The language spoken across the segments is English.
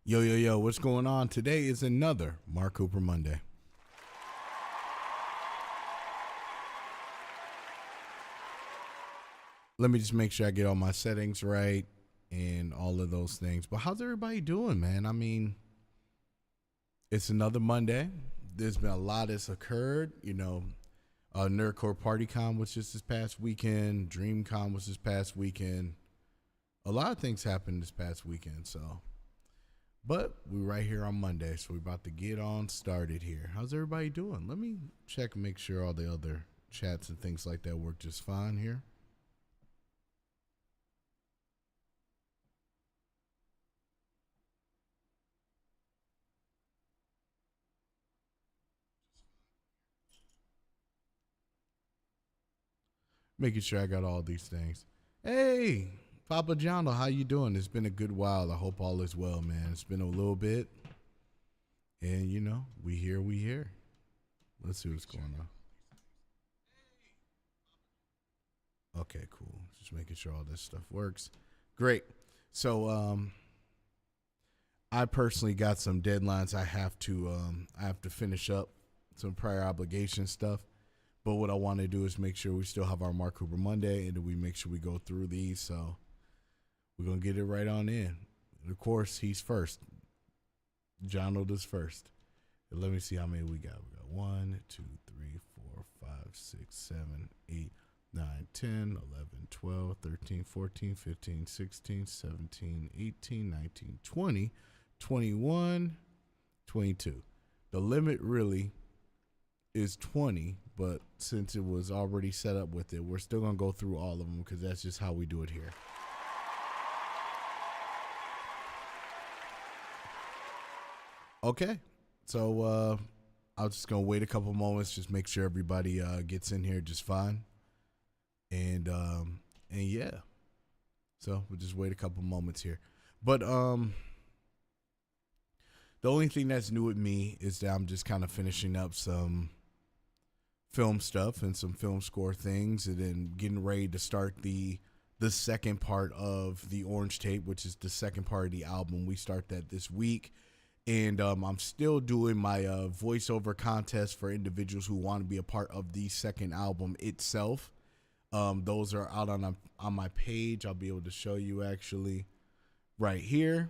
Yo, yo, yo, what's going on? Today is another Mark Cooper Monday. Let me just make sure I get all my settings right and all of those things. But how's everybody doing, man? I mean, it's another Monday. There's been a lot that's occurred. Nerdcore PartyCon was just this past weekend. DreamCon was this past weekend. A lot of things happened this past weekend, so. But we're right here on Monday, so we're about to get on started here. How's everybody doing? Let me check and make sure all the other chats and things like that work just fine here. Making sure I got all these things. Hey, Papa John, how you doing? It's been a good while. I hope all is well, man. It's been a little bit. And, we here. Let's see what's going on. Okay, cool. Just making sure all this stuff works. Great. So, I personally got some deadlines I have to finish up, some prior obligation stuff. But what I want to do is make sure we still have our Mark Cooper Monday, and then we make sure we go through these. So we're going to get it right on in. And of course, he's first. Jonald is first. And let me see how many we got. We got 1, 2, 3, 4, 5, 6, 7, 8, 9, 10, 11, 12, 13, 14, 15, 16, 17, 18, 19, 20, 21, 22. The limit really is 20, but since it was already set up with it, we're still going to go through all of them because that's just how we do it here. Okay, so I'm just going to wait a couple moments, just make sure everybody gets in here just fine. And yeah, so we'll just wait a couple moments here. But the only thing that's new with me is that I'm just kind of finishing up some film stuff and some film score things, and then getting ready to start the second part of the Orange Tape, which is the second part of the album. We start that this week, and I'm still doing my voiceover contest for individuals who want to be a part of the second album itself. Those are out on my page. I'll be able to show you actually right here,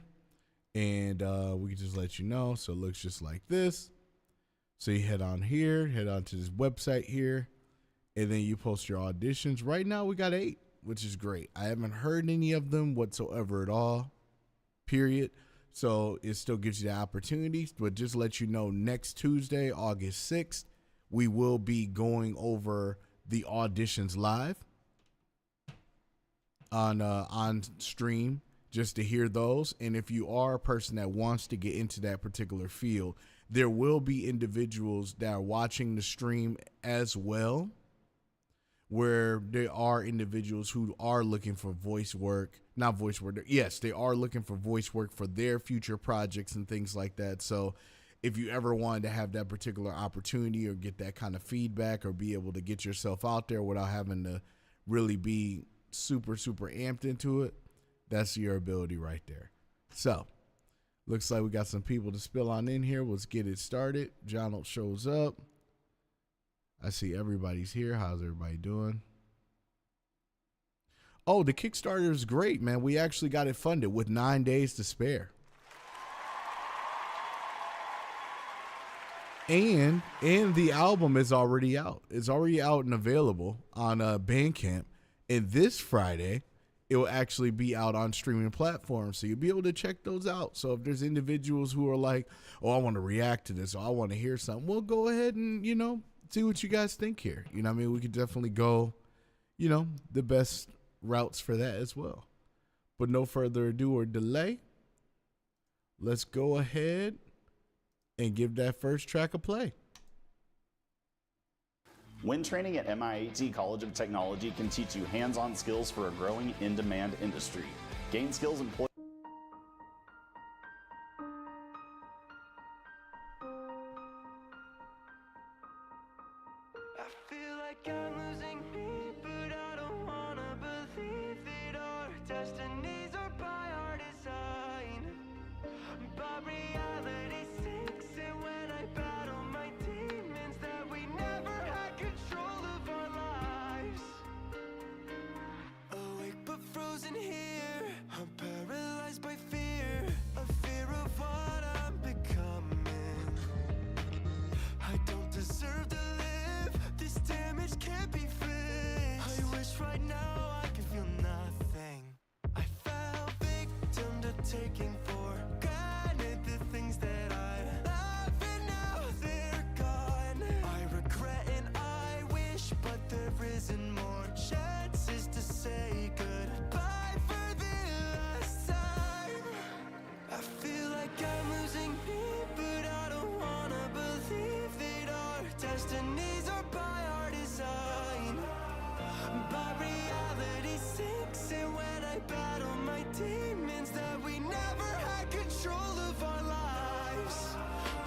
and we can just let you know. So it looks just like this. So you head on here, head on to this website here, and then you post your auditions. Right now we got 8, which is great. I haven't heard any of them whatsoever at all, period. So it still gives you the opportunity, but just let you know, next Tuesday, August 6th, we will be going over the auditions live on stream just to hear those. And if you are a person that wants to get into that particular field, there will be individuals that are watching the stream as well, where there are individuals who are looking for voice work, not voice work. Yes, they are looking for voice work for their future projects and things like that. So if you ever wanted to have that particular opportunity or get that kind of feedback or be able to get yourself out there without having to really be super, super amped into it, that's your ability right there. So looks like we got some people to spill on in here. Let's get it started. Jonald shows up. I see everybody's here. How's everybody doing? Oh, the Kickstarter is great, man. We actually got it funded with 9 days to spare. And the album is already out. It's already out and available on Bandcamp. And this Friday, it will actually be out on streaming platforms. So you'll be able to check those out. So if there's individuals who are like, oh, I want to react to this, or I want to hear something, well, go ahead and, see what you guys think here. You know what I mean? We could definitely go, the best routes for that as well. But no further ado or delay, let's go ahead and give that first track a play. When training at MIAT College of Technology can teach you hands-on skills for a growing in-demand industry. Gain skills employ. I feel like I'm losing me, but I don't wanna believe that our destinies are by our design. By frozen here. I'm paralyzed by fear, a fear of what I'm becoming. I don't deserve to live, this damage can't be fixed. I wish right now I could feel nothing. I fell victim to taking for granted the things that I love, and now they're gone. I regret and I wish, but there isn't more chances to say goodbye for the last time. I feel like I'm losing me, but I don't wanna believe that our destinies are by our design. But reality sinks, and when I battle my demons that we never had control of our lives,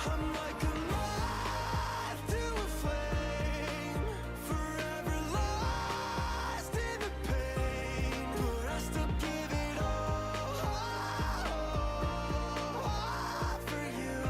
I'm like a moth to a flame, forever lost in the pain. But I still give it all for you,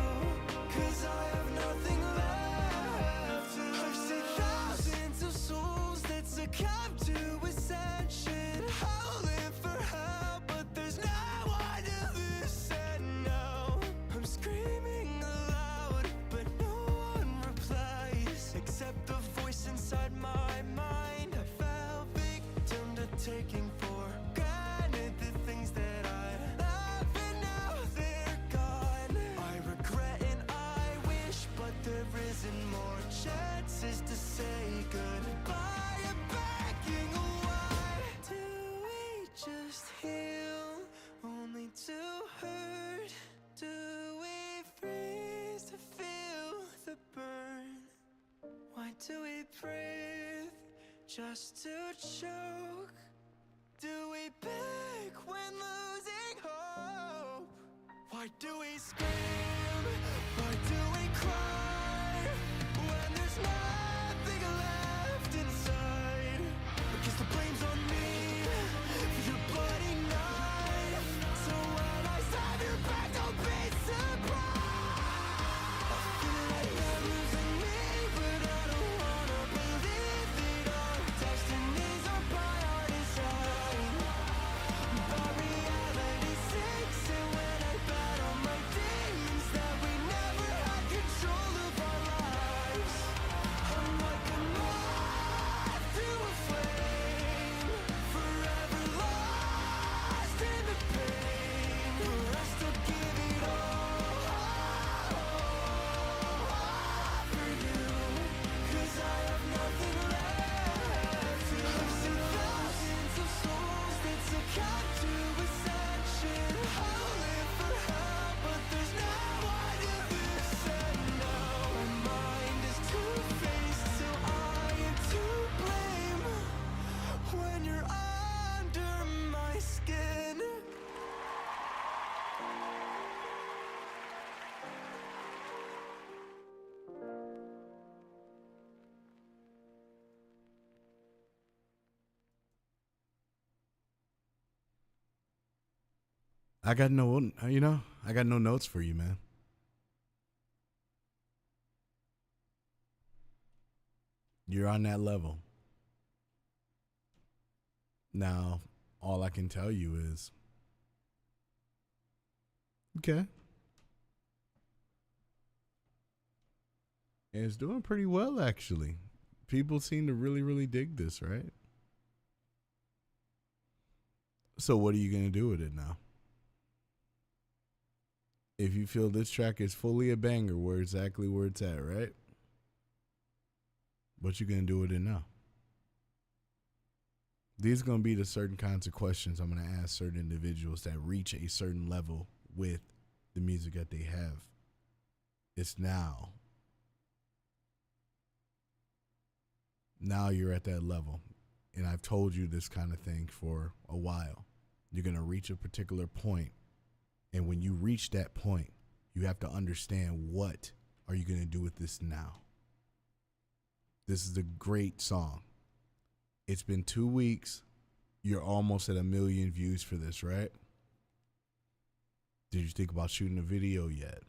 'cause I have nothing left. I've seen thousands of souls that succumb to ascension, howling for help, but there's no one to listen now. I'm screaming aloud, but no one replies, except the voice inside my mind. I fell victim to taking for granted the things that I love, and now they're gone. I regret and I wish, but there isn't more chances to say goodbye. I'm begging, why do we just heal only to hurt? Do we freeze to feel the burn? Why do we breathe just to choke? Do we beg when losing hope? Why do we scream? Why do we cry when there's nothing left inside? Because the blame's on me for your bloody knife. So when I stab your back, don't be surprised. I feel like I'm losing me, but I don't wanna believe that our destinies are by our design. But reality sinks, and when I battle my demons that we never had control of our lives, I'm like a moth to a flame, forever lost in the pain. But I still give it all for you, 'cause I have nothing left. I've seen thousands of souls that succumb to ascension, howling for help, but there's no one to listen now. My mind is two-faced, so I am to blame when you're under my skin. I got I got no notes for you, man. You're on that level. Now, all I can tell you is, okay. And it's doing pretty well, actually. People seem to really, really dig this, right? So what are you going to do with it now? If you feel this track is fully a banger, where it's at, right? What you going to do with it now? These are going to be the certain kinds of questions I'm going to ask certain individuals that reach a certain level with the music that they have. It's now. Now you're at that level. And I've told you this kind of thing for a while. You're going to reach a particular point. And when you reach that point, you have to understand, what are you going to do with this now? This is a great song. It's been 2 weeks. You're almost at 1 million views for this, right? Did you think about shooting a video yet?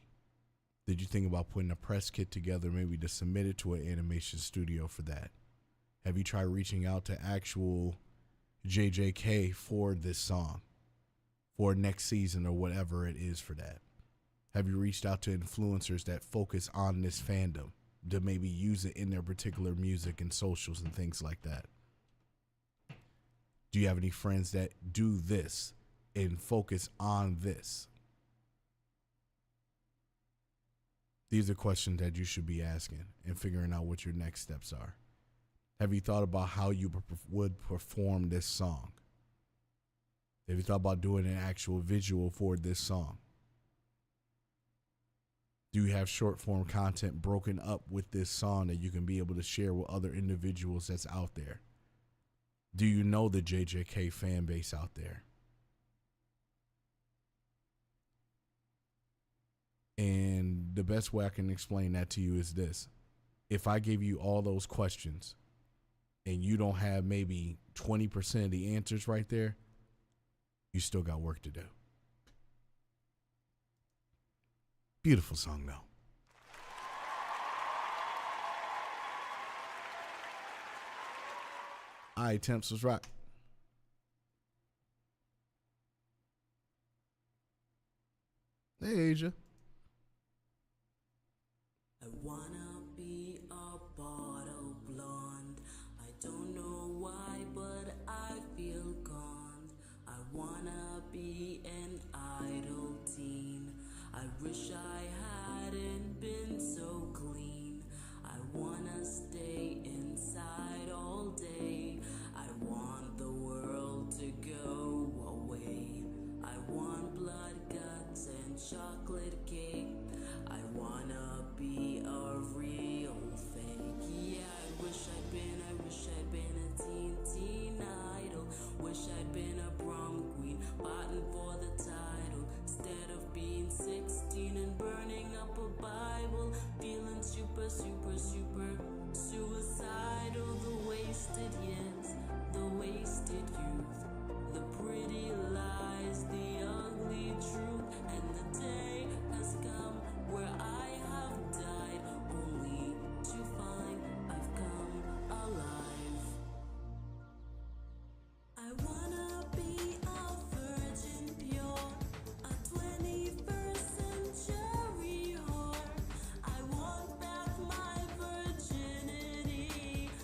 Did you think about putting a press kit together, maybe to submit it to an animation studio for that? Have you tried reaching out to actual JJK for this song, for next season or whatever it is for that? Have you reached out to influencers that focus on this fandom to maybe use it in their particular music and socials and things like that? Do you have any friends that do this and focus on this? These are questions that you should be asking and figuring out what your next steps are. Have you thought about how you would perform this song? Have you thought about doing an actual visual for this song? Do you have short form content broken up with this song that you can be able to share with other individuals that's out there? Do you know the JJK fan base out there? And the best way I can explain that to you is this. If I gave you all those questions and you don't have maybe 20% of the answers right there, you still got work to do. Beautiful song, though. All right, Temps, let's rock. Hey, Asia. I wanna be a bottle blonde. I don't know why, but I feel gone. I wanna be an idle teen. I wish I hadn't been so clean. I wanna stay inside all day. I want the world to go away. I want blood, guts, and chocolate cake. I wanna be a real fake. Yeah, I wish I'd been a teen idol. Wish I'd been a prom queen, fighting for the title. Instead of being 16 and burning up a Bible, feeling super suicidal. The wasted years, the wasted youth, the pretty lies, the ugly truth, and the day has come where I have died, only to find I've come alive. I wanna be a virgin pure, a 21st century whore. I want back my virginity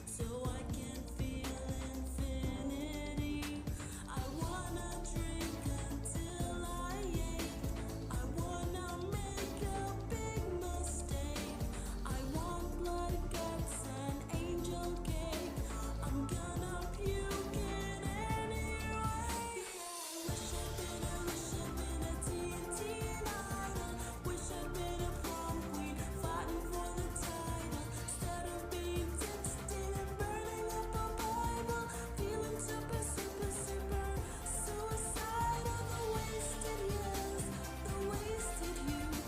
so I can feel infinity. I wanna drink until I ache. I wanna make a big mistake. I want blood, guts, and angel cake. I'm gonna puke it anyway. Wish I'd been a teen idol. Wish I'd been a prom queen, fighting for the title. Instead of being 16 and burning up a Bible, feeling super suicidal. The wasted years, the wasted youth,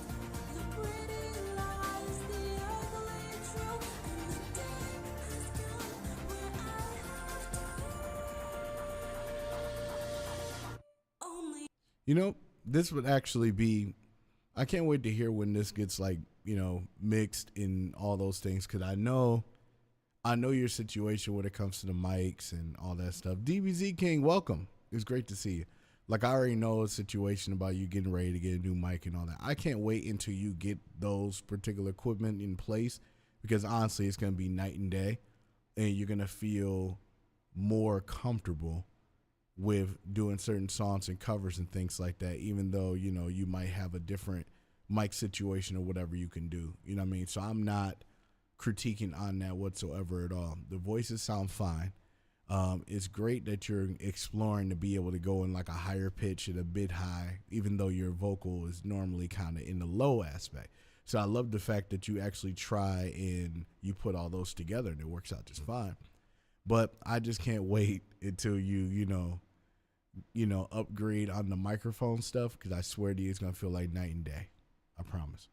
the pretty lies, the ugly truth, and the day has come where I have died. Only. You know, this would actually be, I can't wait to hear when this gets like, mixed in all those things. Cause I know your situation when it comes to the mics and all that stuff. DBZ King, welcome. It's great to see you. Like I already know a situation about you getting ready to get a new mic and all that. I can't wait until you get those particular equipment in place because honestly, it's going to be night and day and you're going to feel more comfortable with doing certain songs and covers and things like that, even though, you might have a different mic situation or whatever you can do. You know what I mean? So I'm not critiquing on that whatsoever at all. The voices sound fine. It's great that you're exploring to be able to go in like a higher pitch and a bit high, even though your vocal is normally kind of in the low aspect. So I love the fact that you actually try and you put all those together and it works out just fine. But I just can't wait until you upgrade on the microphone stuff because I swear to you, it's going to feel like night and day. I promise.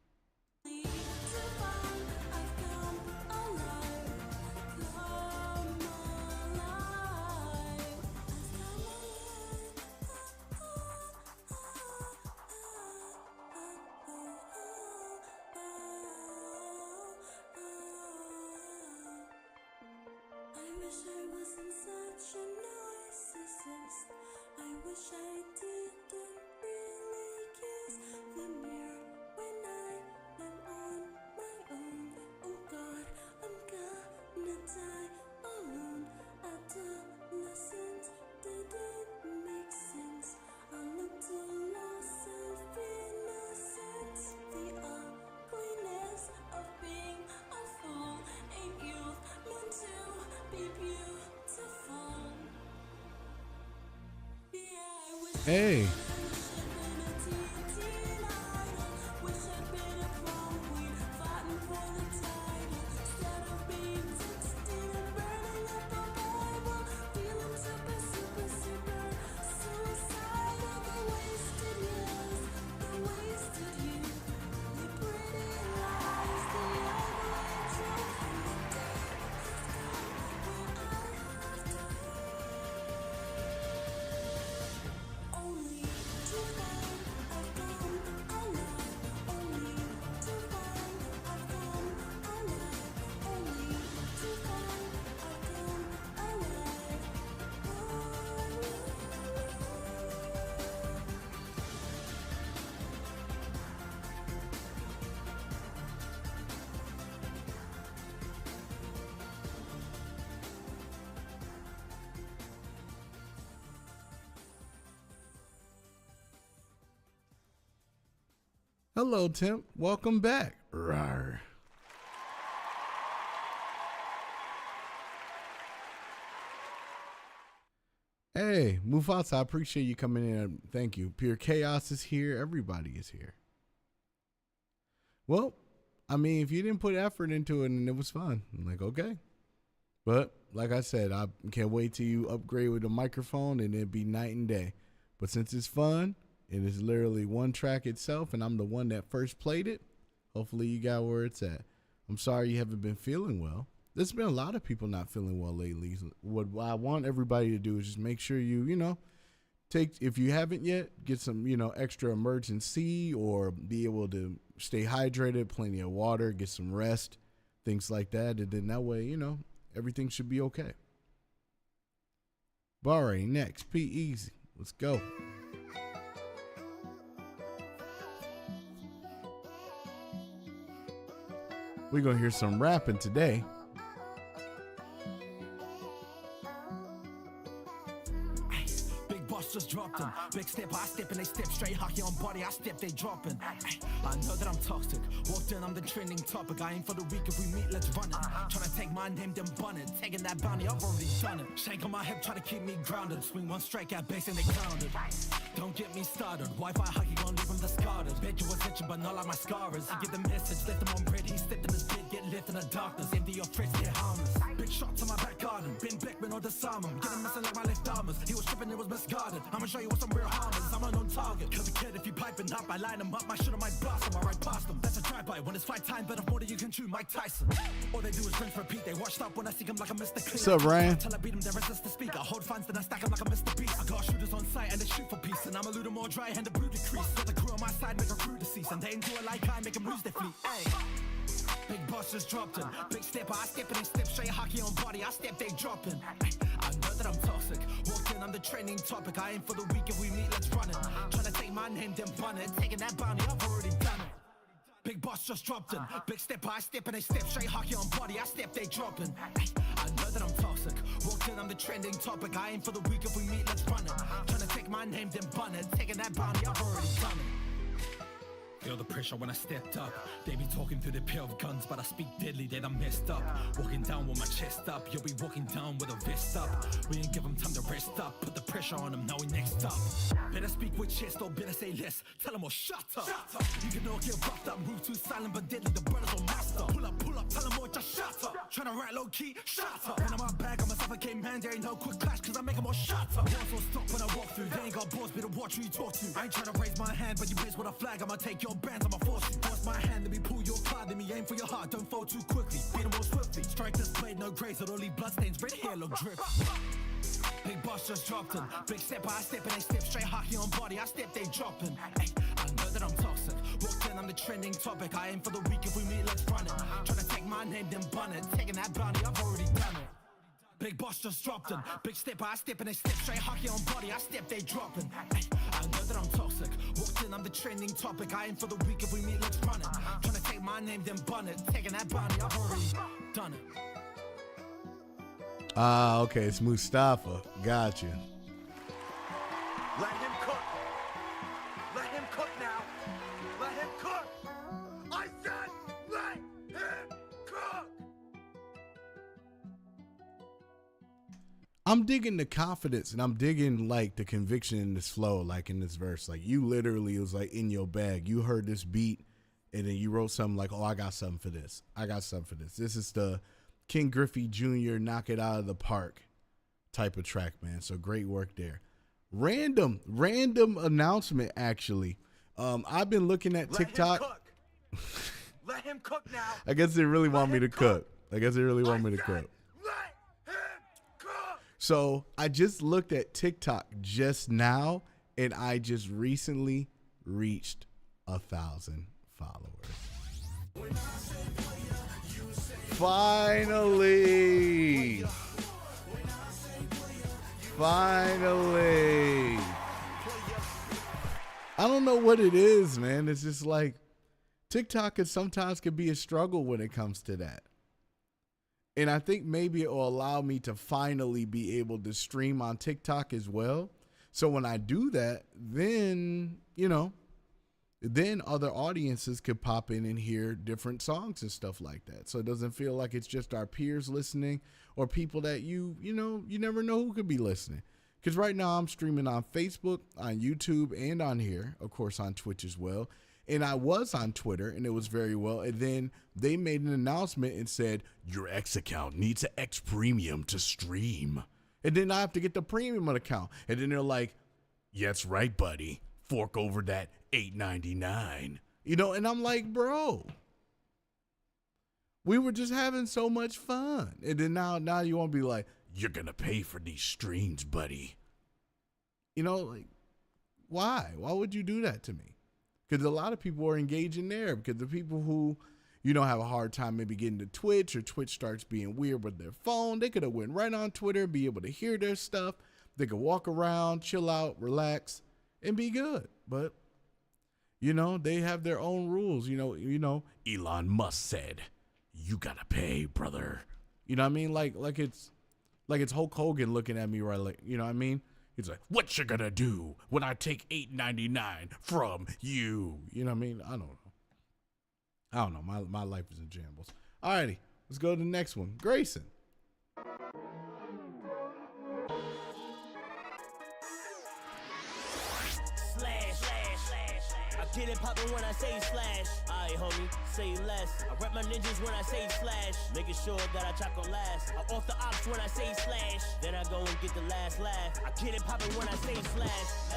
I wish I wasn't such a narcissist. Hey. Hello, Temp. Welcome back. Rawr. Hey, Mufasa, I appreciate you coming in. Thank you. Pure Chaos is here. Everybody is here. Well, I mean, if you didn't put effort into it and it was fun, I'm like, okay. But like I said, I can't wait till you upgrade with a microphone and it'd be night and day. But since it's fun, it is literally one track itself, and I'm the one that first played it. Hopefully you got where it's at. I'm sorry you haven't been feeling well. There's been a lot of people not feeling well lately. What I want everybody to do is just make sure you take, if you haven't yet, get some, extra emergency or be able to stay hydrated, plenty of water, get some rest, things like that. And then that way, everything should be okay. Barre, next, P Easy. Let's go. We're going to hear some rapping today. Big boss just dropped him. Big step, I step and they step straight. Hockey on body, I step, they dropping. I know that I'm toxic. Walked in, I'm the trending topic. I ain't for the week. If we meet, let's run it. Trying to take my name, then bun it. Taking that bounty, I've already done it. Shake on my hip, try to keep me grounded. Swing one strike at base and they grounded. Don't get me started. Wi-Fi hockey gon' leave him discarded. Bet you was itching, but not like my scars. You get the message, left him on bread. He stepped in his bed, get left in the darkness. Empty your fridge, get harmless. Big shots on my back garden. Ben Beckman or disarm him. Get him messing like my left armors. He was tripping, it was misguided. I'ma show you what some real harm is. I'm on target. Cause a kid, if you piping up, I line him up. My shit on my blast him, I ride past him. That's a drive-by. When it's fight time, better more than you can chew. Mike Tyson. All they do is rinse, repeat. They washed up when I see him like a Mr. Clean. What's up, Ryan? Till I beat him, they resist the speaker. Hold funds, then I stack him like a Mr. Beast. I got shooters on sight and they shoot for peace. And I'm a little more dry and the brew decrease. Got the crew on my side, make a crew deceased. And they ain't do it like I make them lose their fleet. Ay. Big boss just dropped in. Big step, I step and they step straight. Hockey on body, I step, they dropping. I know that I'm toxic. Walked in, I'm the trending topic. I ain't for the week. If we meet, let's run it. Trying to take my name, then bun it. Taking that bounty, I've already done it. Big boss just dropped in. Big step, I step and they step straight. Hockey on body, I step, they dropping. I know that I'm toxic. Walked in, I'm the trending topic. I ain't for the week. If we meet, let's run it. Trying to take my name, then bun it. Taking that bounty, I've already done it. Feel the pressure when I stepped up. They be talking through the pair of guns, but I speak deadly, they done messed up. Walking down with my chest up, you'll be walking down with a vest up. We ain't give them time to rest up, put the pressure on them, now we next up. Better speak with chest or better say less, tell them all shut up. You can all get roughed up, move too silent but deadly, the brothers will master. Pull up, tell them all just shut up. Tryna write low key, shut up. When I'm out back, I'm a suffocate man, there ain't no quick clash, cause I make them all shut up. Walls will stop when I walk through, they ain't got balls, better watch who you talk to. I ain't tryna raise my hand, but you raise with a flag, I'ma take your bands, I'ma force you. Force my hand, let me pull your card, let me aim for your heart, don't fall too quickly, beat them more swiftly. Strike this blade, no grace, it'll leave bloodstains, red hair look drip. Big boss just dropped in. Big step, I step and they step straight. Hockey on body, I step, they dropping. Ay, I know that I'm toxic. Walked in, I'm the trending topic. I aim for the week, if we meet, let's run it. Tryna take my name, then bun it. Taking that bounty, I've already done it. Big boss just dropped in. Big step, I step and they step straight. Hockey on body, I step, they dropping. Ay, I know that I'm toxic. Walked in, I'm the trending topic. I aim for the week, if we meet, let's run it. Tryna take my name, then bun it. Taking that bounty, I've already done it. Ah, okay, it's Mustafa. Gotcha. Let him cook. Let him cook now. Let him cook. I said let him cook. I'm digging the confidence and I'm digging like the conviction in this flow, like in this verse. Like you literally was like in your bag. You heard this beat and then you wrote something like, oh, I got something for this. I got something for this. This is the King Griffey Jr. knock it out of the park type of track, man. So great work there. Random announcement, actually. I've been looking at TikTok. Let him cook now. I guess they really want me to cook. So I just looked at TikTok just now, and I just recently reached 1,000 followers. Finally. I don't know what it is, man. It's just like TikTok sometimes can be a struggle when it comes to that. And I think maybe it will allow me to finally be able to stream on TikTok as well. So when I do that, then, then other audiences could pop in and hear different songs and stuff like that. So it doesn't feel like it's just our peers listening or people that you never know who could be listening. Because right now I'm streaming on Facebook, on YouTube, and on here, of course, on Twitch as well. And I was on Twitter, and it was very well. And then they made an announcement and said, your X account needs an X premium to stream. And then I have to get the premium account. And then they're like, yeah, that's right, buddy. Fork over that $8.99. And I'm like, bro, we were just having so much fun. And then now you want to be like, you're going to pay for these streams, buddy. Like, why? Why would you do that to me? Because a lot of people are engaging there, because the people who, have a hard time maybe getting to Twitch, or Twitch starts being weird with their phone, they could have went right on Twitter and be able to hear their stuff. They could walk around, chill out, relax, and be good. But, they have their own rules. Elon Musk said, you got to pay, brother. You know what I mean? Like it's Hulk Hogan looking at me right, like, you know what I mean? He's like, what you gonna do when I take $8.99 from you? You know what I mean? I don't know. My life is in shambles. Alrighty, let's go to the next one. Grayson. Get it poppin' when I say slash. Aight, homie, say less. I rep my ninjas when I say slash. Making sure that I chop gon' last. I off the ops when I say slash. Then I go and get the last laugh. I get it poppin' when I say slash.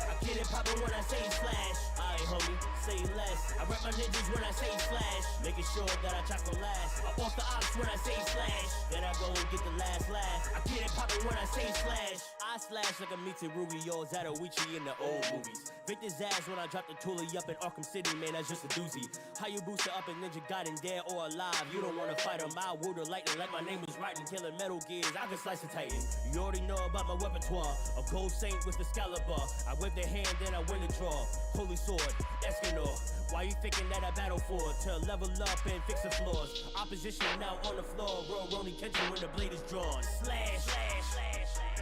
I get it poppin' when I say slash. Aight, homie, say less. I rep my ninjas when I say slash. Making sure that I chop gon' last. I off the ops when I say slash. Then I go and get the last laugh. I get it poppin' when I say slash. I slash like a Mitsurugi or Zatoichi in the old movies. Victor's ass when I drop the Thule up in Arkham City, man, that's just a doozy. How you boost it up in Ninja Gaiden, dead or alive? You don't wanna fight him, I would have lightning like my name was writing, killing Metal Gears, I can slice a Titan. You already know about my repertoire, a gold saint with Excalibur. I whip the hand, then I win the draw. Holy sword, Escanor. Why you thinking that I battle for? To level up and fix the flaws. Opposition now on the floor, roll Roni Kenshin when the blade is drawn. Slash, slash, slash.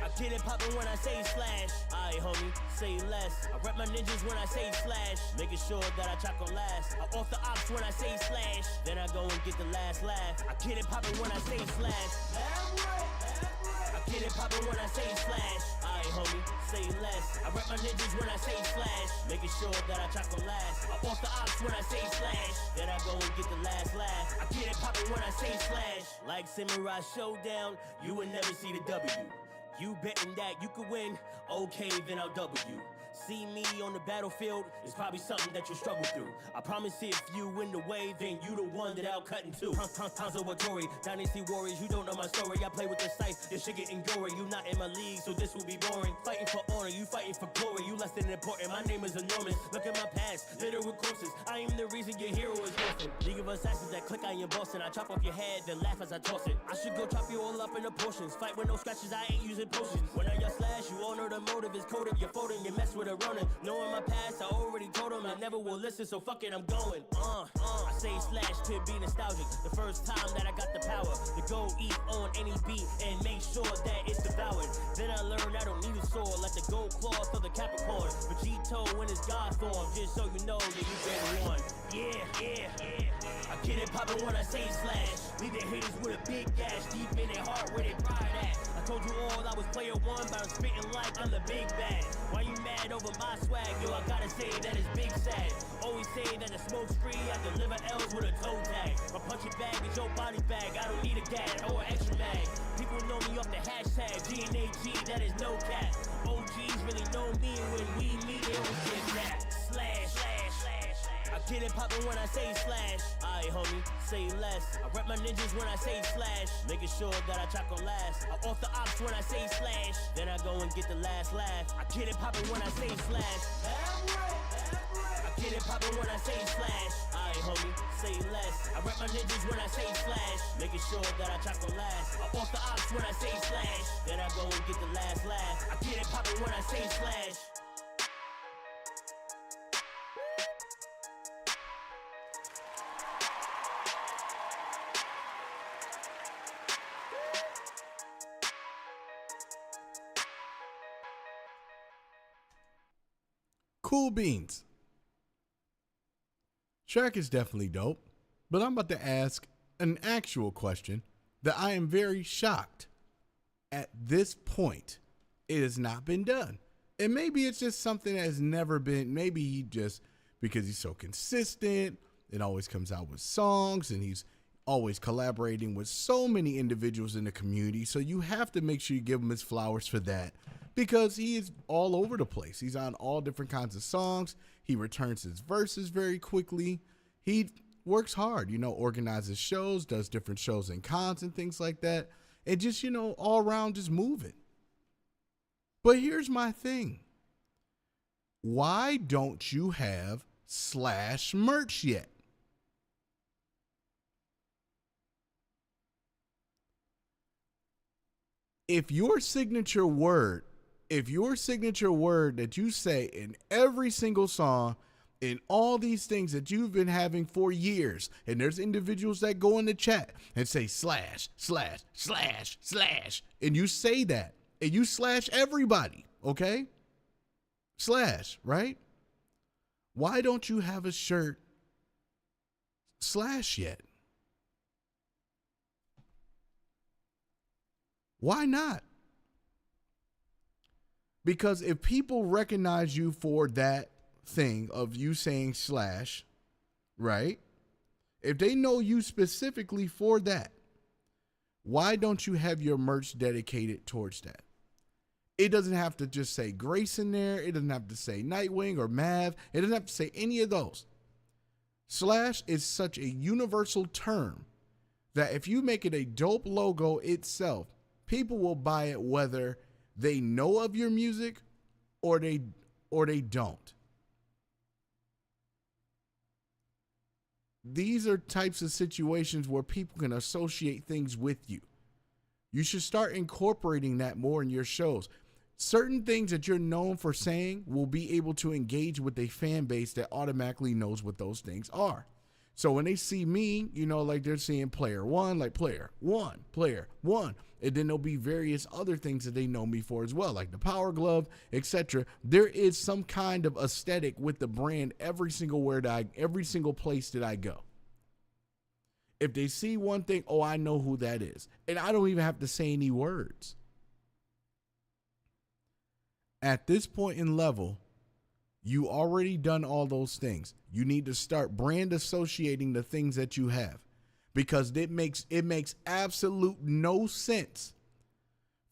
I get it poppin' when I say slash. Aight, homie, say less. I rep my ninjas when I say slash. Making sure that I chop gon' last. I off the ops when I say slash. Then I go and get the last laugh. I get it poppin' when I say slash. I get it poppin' when I say slash. Aight, homie, say less. I rep my ninjas when I say slash. Making sure that I chop gon' last. I off the ops when I say slash. Then I go and get the last laugh. I get it poppin' when I say slash. Like Samurai Showdown, you will never see the W. You betting that you could win? Okay, then I'll double you. See me on the battlefield, it's probably something that you struggle through. I promise if you win the way, then you the one that I'll cut in two. Hanzo Watori, Dynasty Warriors, you don't know my story. I play with the scythe, this shit getting gory. You not in my league, so this will be boring. Fighting for honor, you fighting for glory. You less than important, my name is enormous. Look at my past, littered with corpses. I am the reason your hero is orphan. League of Assassins that click on your boss and I chop off your head, then laugh as I toss it. I should go chop you all up into portions. Fight with no scratches, I ain't using potions. When I yell slash, you all know the motive is coded. You're folding, you mess with a running. Knowing my past, I already told him I never will listen, so fuck it, I'm going. I say slash to be nostalgic. The first time that I got the power to go eat on any beat and make sure that it's devoured. Then I learned I don't need a sword like the gold claws of the Capricorn. But G2 toe when it's God's form, just so you know that you've been one. Yeah. I get it poppin' when I say slash. Leave the haters with a big gash deep in their heart where they pride at. I told you all I was player one, but I'm spitting like I'm the big bad. Why you mad over my swag? Yo, I gotta say that it's big sad. Always say that the smoke's free, I deliver L's with a toe tag. My punching bag is your body bag, I don't need a gat or an extra mag. People know me off the hashtag GNAG, that is no cap. OGs really know me, and when we meet, they always get that. Slash. I get it poppin' when I say slash. Aight, homie, say less. I rep my ninjas when I say slash, making sure that I track on last. I off the ops when I say slash, then I go and get the last laugh. I get it poppin' when I say slash. I get it poppin' when I say slash. Aight, homie, say less. I rep my ninjas when I say slash, making sure that I track on last. I off the ops when I say slash, then I go and get the last laugh. I get it poppin' when I say slash. Cool beans. Track is definitely dope, but I'm about to ask an actual question that I am very shocked at this point it has not been done. And maybe it's just something that has never been, maybe he just, because he's so consistent, it always comes out with songs and he's always collaborating with so many individuals in the community. So you have to make sure you give him his flowers for that, because he is all over the place. He's on all different kinds of songs. He returns his verses very quickly. He works hard, organizes shows, does different shows and cons and things like that. And just, all around just moving. But here's my thing. Why don't you have Slash merch yet? If your signature word that you say in every single song, in all these things that you've been having for years, and there's individuals that go in the chat and say slash, slash, slash, slash, and you say that, and you slash everybody, okay? Slash, right? Why don't you have a shirt slash yet? Why not? Because if people recognize you for that thing of you saying slash, right? If they know you specifically for that, why don't you have your merch dedicated towards that? It doesn't have to just say Grace in there. It doesn't have to say Nightwing or Mav. It doesn't have to say any of those. Slash is such a universal term that if you make it a dope logo itself, people will buy it whether they know of your music or they don't. These are types of situations where people can associate things with you. You should start incorporating that more in your shows. Certain things that you're known for saying will be able to engage with a fan base that automatically knows what those things are. So when they see me, like they're seeing player one, like player one. And then there'll be various other things that they know me for as well, like the Power Glove, etc. There is some kind of aesthetic with the brand every single place that I go. If they see one thing, oh, I know who that is. And I don't even have to say any words. At this point in level, you already done all those things. You need to start brand associating the things that you have, because it makes absolute no sense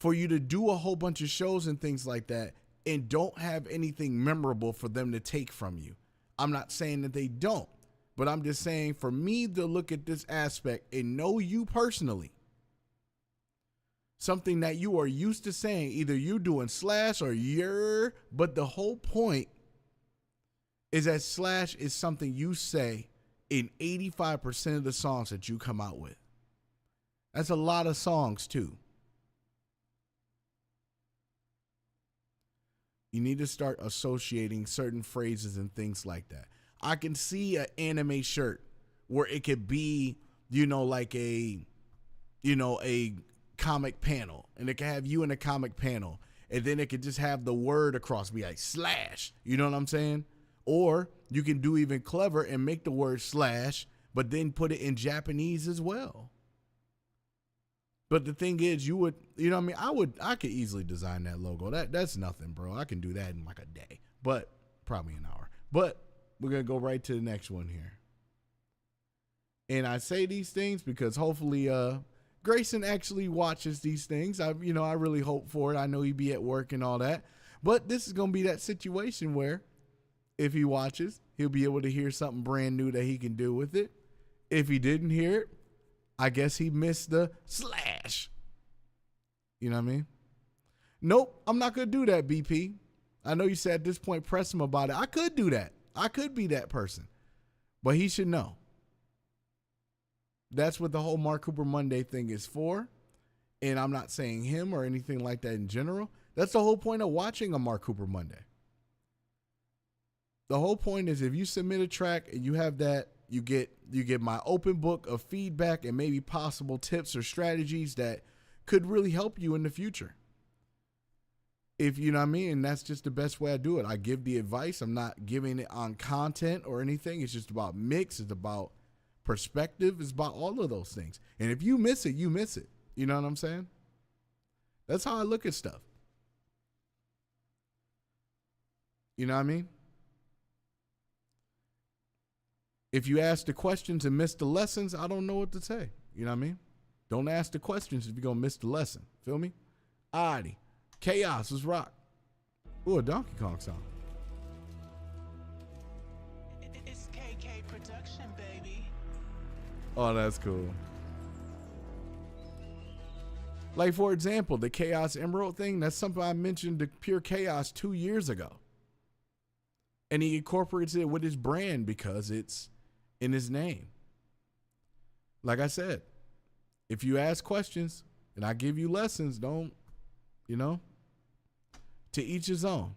for you to do a whole bunch of shows and things like that and don't have anything memorable for them to take from you. I'm not saying that they don't, but I'm just saying for me to look at this aspect and know you personally, something that you are used to saying, either you doing slash or you're, but the whole point is that slash is something you say in 85% of the songs that you come out with. That's a lot of songs too. You need to start associating certain phrases and things like that. I can see an anime shirt where it could be, like a comic panel, and it can have you in a comic panel, and then it could just have the word across, be like slash. You know what I'm saying? Or you can do even clever and make the word slash, but then put it in Japanese as well. But the thing is, you know what I mean? I could easily design that logo. That's nothing, bro. I can do that in like a day, but probably an hour. But we're going to go right to the next one here. And I say these things because hopefully Grayson actually watches these things. I really hope for it. I know he'd be at work and all that. But this is going to be that situation where if he watches, he'll be able to hear something brand new that he can do with it. If he didn't hear it, I guess he missed the slash. You know what I mean? Nope, I'm not going to do that, BP. I know you said at this point, press him about it. I could do that. I could be that person. But he should know. That's what the whole Mark Cooper Monday thing is for. And I'm not saying him or anything like that in general. That's the whole point of watching a Mark Cooper Monday. The whole point is if you submit a track and you have that, you get my open book of feedback and maybe possible tips or strategies that could really help you in the future. If you know what I mean, and that's just the best way I do it. I give the advice. I'm not giving it on content or anything. It's just about mix. It's about perspective. It's about all of those things. And if you miss it, you miss it. You know what I'm saying? That's how I look at stuff. You know what I mean? If you ask the questions and miss the lessons, I don't know what to say. You know what I mean? Don't ask the questions if you're going to miss the lesson. Feel me? Alrighty. Chaos is rock. Ooh, a Donkey Kong song. It's KK production, baby. Oh, that's cool. Like, for example, the Chaos Emerald thing, that's something I mentioned to Pure Chaos 2 years ago. And he incorporates it with his brand because it's in his name. Like I said, if you ask questions and I give you lessons, don't, to each his own.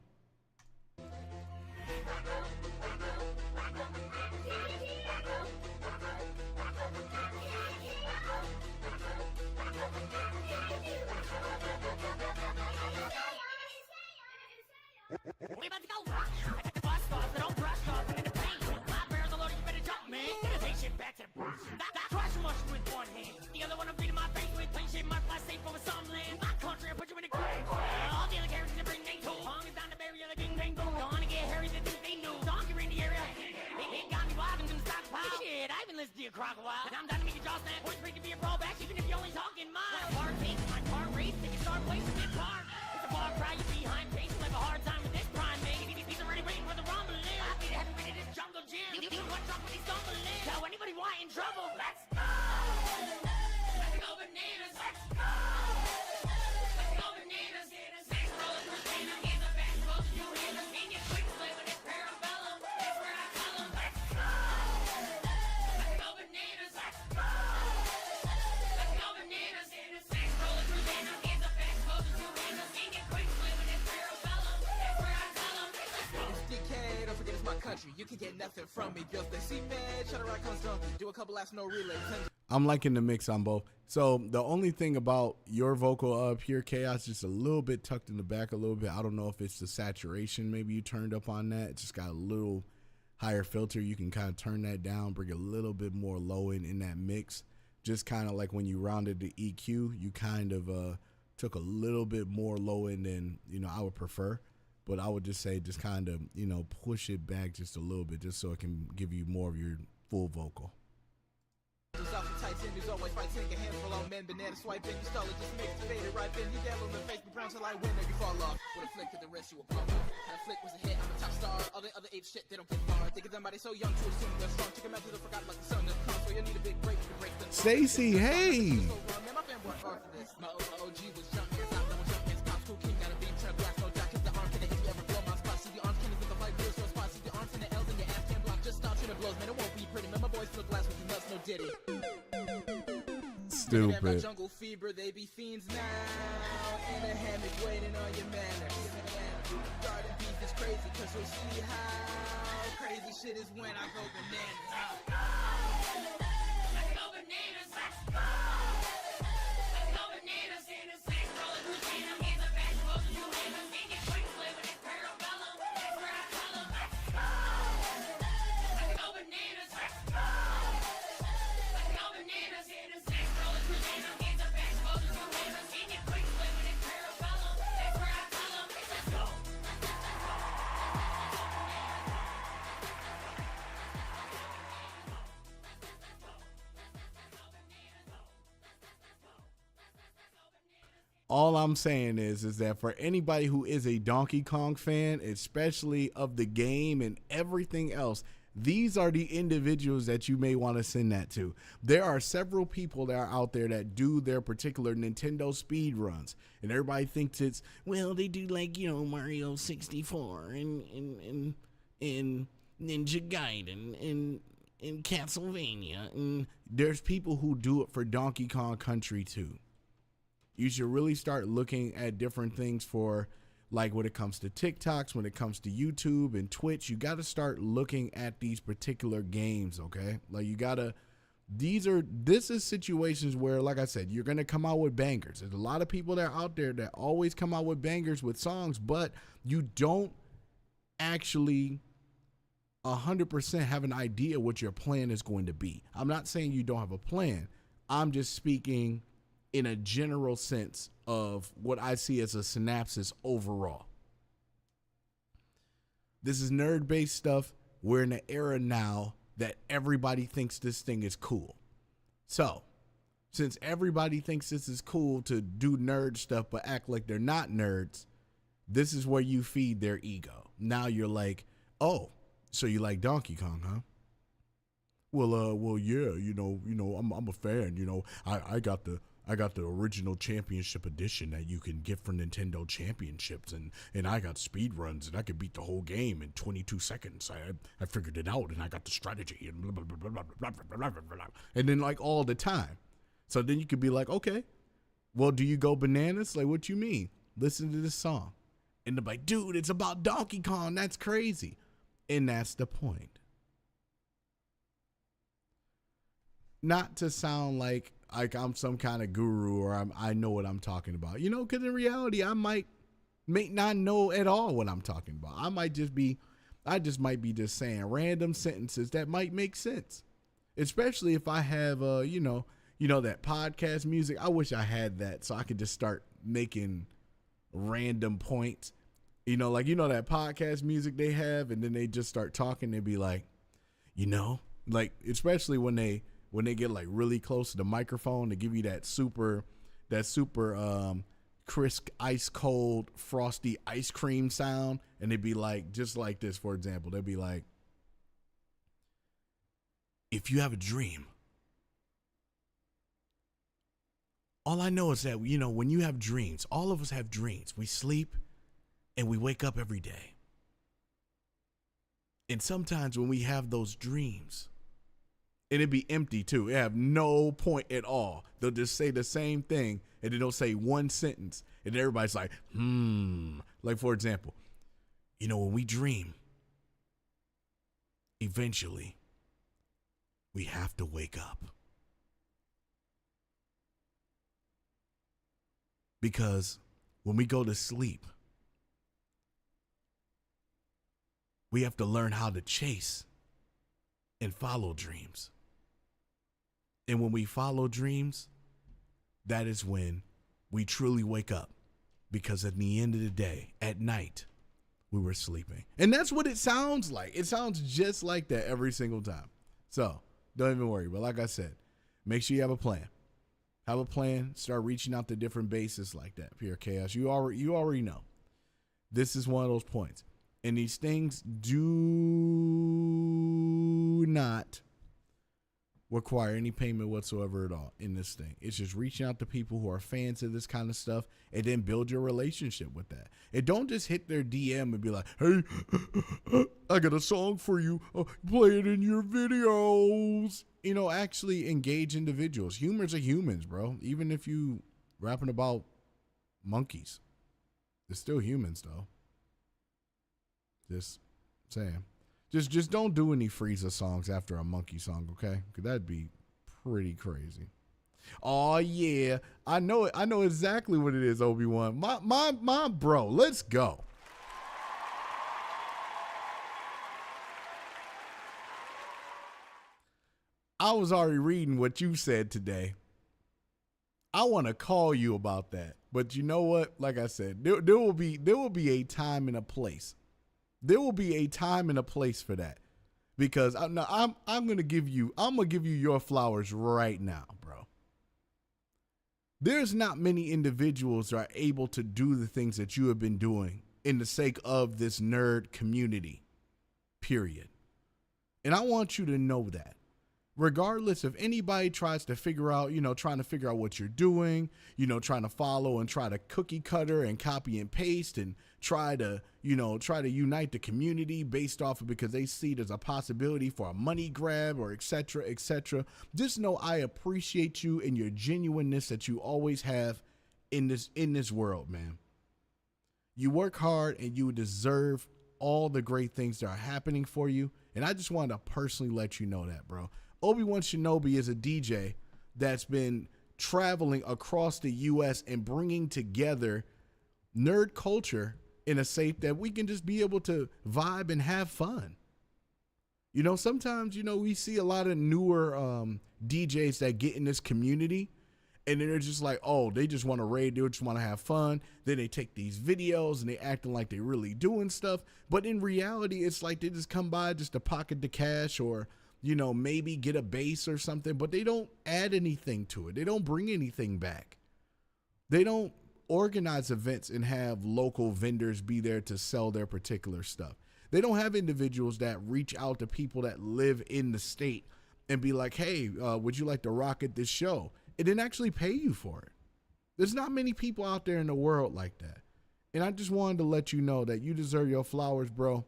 We about to go. At the bus stop, so don't brush off into the paint. My barrels are loaded, you better jump, man. Take shit back to the brush. Crush mush with one hand. The other one I'm beating my face with. Plain shit, my fly safe over some land. My country, I put you in the grave. All the other characters in the bring they too. Long is down the barrier, the king bang boom. Don't wanna get Harry, the things they knew. Donkey in the area. It got me wild and them stockpile. Shit, I even listened to your crocodile. And I'm down to make a jaw snap. Horse break to be a brawl back, even if you only talking mine. Bar pace, my car race. They can start placing it car. It's a bar cry, you behind pace. Like a hard time with this prime, man. He's already waiting for the rumbling. I be having been in this jungle gym. You watch out when he's stumbling. Tell anybody why in trouble. Let's go. Let's go bananas. Let's go. Let's go bananas. Sex rollers, Christina. Hands up, back, close to you. Hands up, in your quick slip with this parabellum. That's where I tell them. Let's go. Let's go bananas. Let's go. Let's go bananas. Sex rollers, Christina. Hands up, back, close to you. Hands up, in your quick slip with this parabellum. That's where I tell them. It's DK, don't forget it's my country. You can get nothing from me. Just they see man, shut right comes down. Do a couple laughs, no relay. I'm liking the mix on both. So the only thing about your vocal up here, Chaos, just a little bit tucked in the back a little bit. I don't know if it's the saturation. Maybe you turned up on that. It just got a little higher filter. You can kind of turn that down, bring a little bit more low in that mix. Just kind of like when you rounded the EQ, you kind of took a little bit more low end than, I would prefer. But I would just say just kind of, push it back just a little bit just so it can give you more of your full vocal. Off the tight end, always fighting a handful on men, banana swiping, you stall it, just makes it faded right then. You yellow in the face, but brown till I win, or you fall off. With a flick to the wrist, you will pump off. And a flick was a hit, I'm a top star. All the other ape shit, they don't get far. Think of somebody so young to assume they're strong. Chicken mouth to the forgotten like the sun that comes. So you need a big break to break the Stacy, hey! So wrong, man, my fan worked hard for this. My OG was junk, yes, I'm no junk, yes, pop school king, got a beat, trap blast, no jack, hit the arm, can it, if you ever blow my spot. See the arms, can it with the white wheels, so spot. See the arms and the L's and your ass can't block. Just stop, shooting blows, man, it won't be pretty. Man, my boys fill glass with the nuts, no diddy. Stupid. Jungle fever, they be fiends now. In a hammock waiting on your manners. Garden beef is crazy, cause you'll see how crazy shit is when I go bananas. Let's go bananas. Let's go. Let's go bananas. Sex rollers, Christina. Hands up, back, close to you. All I'm saying is that for anybody who is a Donkey Kong fan, especially of the game and everything else, these are the individuals that you may want to send that to. There are several people that are out there that do their particular Nintendo speed runs, and everybody thinks it's, well, they do like, Mario 64 and Ninja Gaiden and Castlevania, and there's people who do it for Donkey Kong Country too. You should really start looking at different things for, like, when it comes to TikToks, when it comes to YouTube and Twitch, you got to start looking at these particular games, okay? Like, this is situations where, like I said, you're going to come out with bangers. There's a lot of people that are out there that always come out with bangers with songs, but you don't actually 100% have an idea what your plan is going to be. I'm not saying you don't have a plan. I'm just speaking in a general sense of what I see as a synopsis overall. This is nerd-based stuff. We're in an era now that everybody thinks this thing is cool. So, since everybody thinks this is cool to do nerd stuff but act like they're not nerds, this is where you feed their ego. Now you're like, oh, so you like Donkey Kong, huh? Well, yeah, I'm a fan. I got the original championship edition that you can get for Nintendo Championships, and I got speed runs, and I could beat the whole game in 22 seconds. I figured it out, and I got the strategy, and blah, blah, blah, blah, blah, blah, blah, blah, blah. And then, like, all the time. So then you could be like, okay, well, do you go bananas? Like, what you mean? Listen to this song. And they're like, dude, it's about Donkey Kong. That's crazy. And that's the point. Not to sound like I'm some kind of guru or I know what I'm talking about. Because in reality, I may not know at all what I'm talking about. I just might be just saying random sentences that might make sense. Especially if I have, that podcast music. I wish I had that so I could just start making random points. That podcast music they have, and then they just start talking. They'd be like, especially when they get like really close to the microphone to give you that super crisp, ice cold, frosty ice cream sound. And they'd be like, just like this, for example, they'd be like, if you have a dream, all I know is that, when you have dreams, all of us have dreams. We sleep and we wake up every day. And sometimes when we have those dreams, and it'd be empty too. It have no point at all. They'll just say the same thing, and then they'll say one sentence, and everybody's like, Like, for example, when we dream, eventually, we have to wake up. Because when we go to sleep, we have to learn how to chase and follow dreams. And when we follow dreams, that is when we truly wake up. Because at the end of the day, at night, we were sleeping. And that's what it sounds like. It sounds just like that every single time. So don't even worry. But like I said, make sure you have a plan. Have a plan. Start reaching out to different bases like that. Pure Chaos. You already know. This is one of those points. And these things do not require any payment whatsoever at all in this thing. It's just reaching out to people who are fans of this kind of stuff and then build your relationship with that. And don't just hit their DM and be like, hey, I got a song for you. Play it in your videos. Actually engage individuals. Humans are humans, bro. Even if you rapping about monkeys, they're still humans, though. Just saying. Just don't do any Frieza songs after a monkey song, okay? Because that'd be pretty crazy. Oh yeah, I know it. I know exactly what it is, Obi-Wan. My bro. Let's go. I was already reading what you said today. I want to call you about that, but you know what? Like I said, there will be a time and a place. There will be a time and a place for that, because I'm gonna give you your flowers right now, bro. there's not many individuals that are able to do the things that you have been doing in the sake of this nerd community, period. And I want you to know that. Regardless if anybody tries to figure out, trying to figure out what you're doing, trying to follow and try to cookie cutter and copy and paste and try to unite the community based off of because they see there's a possibility for a money grab or et cetera, et cetera. Just know I appreciate you and your genuineness that you always have in this world, man. You work hard and you deserve all the great things that are happening for you. And I just wanted to personally let you know that, bro. Obi-Wan Shinobi is a DJ that's been traveling across the U.S. and bringing together nerd culture in a safe that we can just be able to vibe and have fun. Sometimes, we see a lot of newer DJs that get in this community and then they're just like, oh, they just want to raid, they just want to have fun. Then they take these videos and they acting like they really doing stuff. But in reality, it's like they just come by just to pocket the cash or maybe get a bass or something, but they don't add anything to it. They don't bring anything back. They don't organize events and have local vendors be there to sell their particular stuff. They don't have individuals that reach out to people that live in the state and be like, hey, would you like to rock at this show? And then actually pay you for it. There's not many people out there in the world like that. And I just wanted to let you know that you deserve your flowers, bro.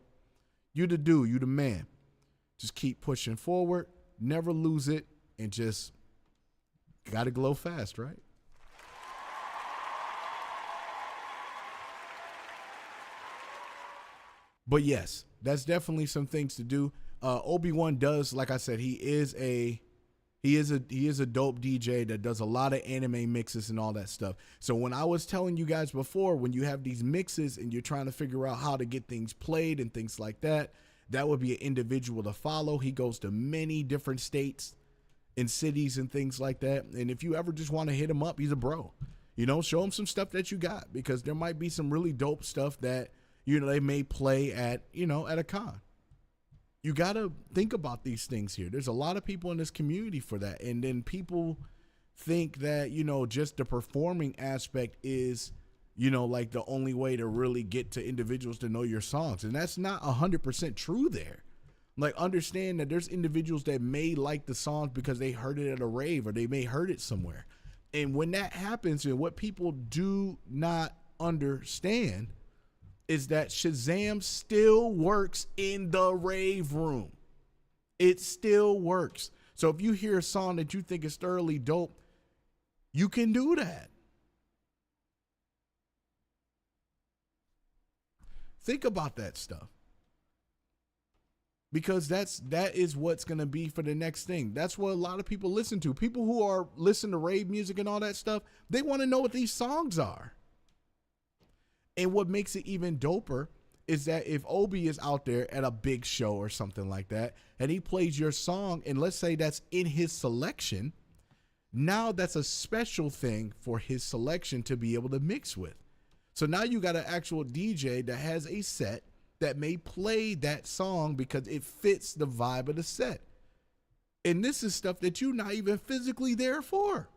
You the dude, you the man. Just keep pushing forward, never lose it, and just gotta glow fast, right? But yes, that's definitely some things to do. Obi-Wan does, like I said, he is a dope DJ that does a lot of anime mixes and all that stuff. So when I was telling you guys before, when you have these mixes and you're trying to figure out how to get things played and things like that, that would be an individual to follow. He goes to many different states and cities and things like that. And if you ever just want to hit him up, he's a bro. Show him some stuff that you got because there might be some really dope stuff that, they may play at a con. You got to think about these things here. There's a lot of people in this community for that. And then people think that, just the performing aspect is, like the only way to really get to individuals to know your songs. And that's not 100% true there. Like, understand that there's individuals that may like the songs because they heard it at a rave or they may heard it somewhere. And when that happens, and what people do not understand is that Shazam still works in the rave room. It still works. So if you hear a song that you think is thoroughly dope, you can do that. Think about that stuff. Because that is what's going to be for the next thing. That's what a lot of people listen to. People who are listening to rave music and all that stuff, they want to know what these songs are. And what makes it even doper is that if Obi is out there at a big show or something like that, and he plays your song, and let's say that's in his selection, now that's a special thing for his selection to be able to mix with. So now you got an actual DJ that has a set that may play that song because it fits the vibe of the set. And this is stuff that you're not even physically there for.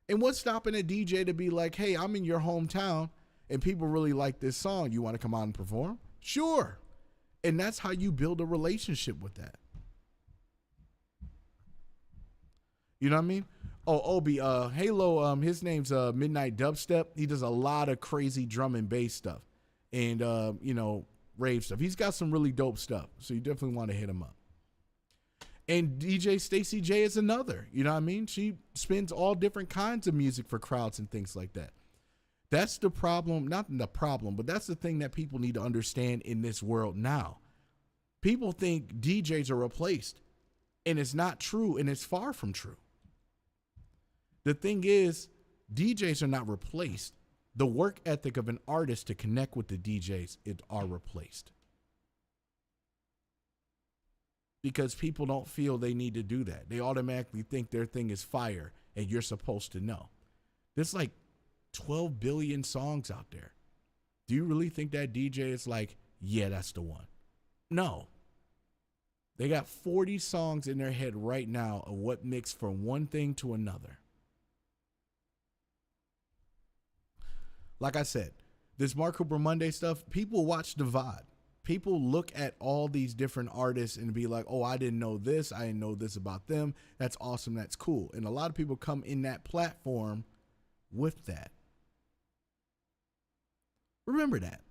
And what's stopping a DJ to be like, hey, I'm in your hometown and people really like this song. You want to come out and perform? Sure. And that's how you build a relationship with that. You know what I mean? Oh, Obi, Halo, his name's Midnight Dubstep. He does a lot of crazy drum and bass stuff and, rave stuff. He's got some really dope stuff. So you definitely want to hit him up. And DJ Stacy J is another, you know what I mean? She spins all different kinds of music for crowds and things like that. That's the problem, not the problem, but that's the thing that people need to understand in this world now. People think DJs are replaced, and it's not true, and it's far from true. The thing is, DJs are not replaced. The work ethic of an artist to connect with the DJs are replaced. Because people don't feel they need to do that. They automatically think their thing is fire and you're supposed to know. There's like 12 billion songs out there. Do you really think that DJ is like, yeah, that's the one? No. They got 40 songs in their head right now of what mixed from one thing to another. like I said, this Mark Cooper Monday stuff, people watch the VOD. People look at all these different artists and be like, oh, I didn't know this. I didn't know this about them. That's awesome. That's cool. And a lot of people come in that platform with that. Remember that.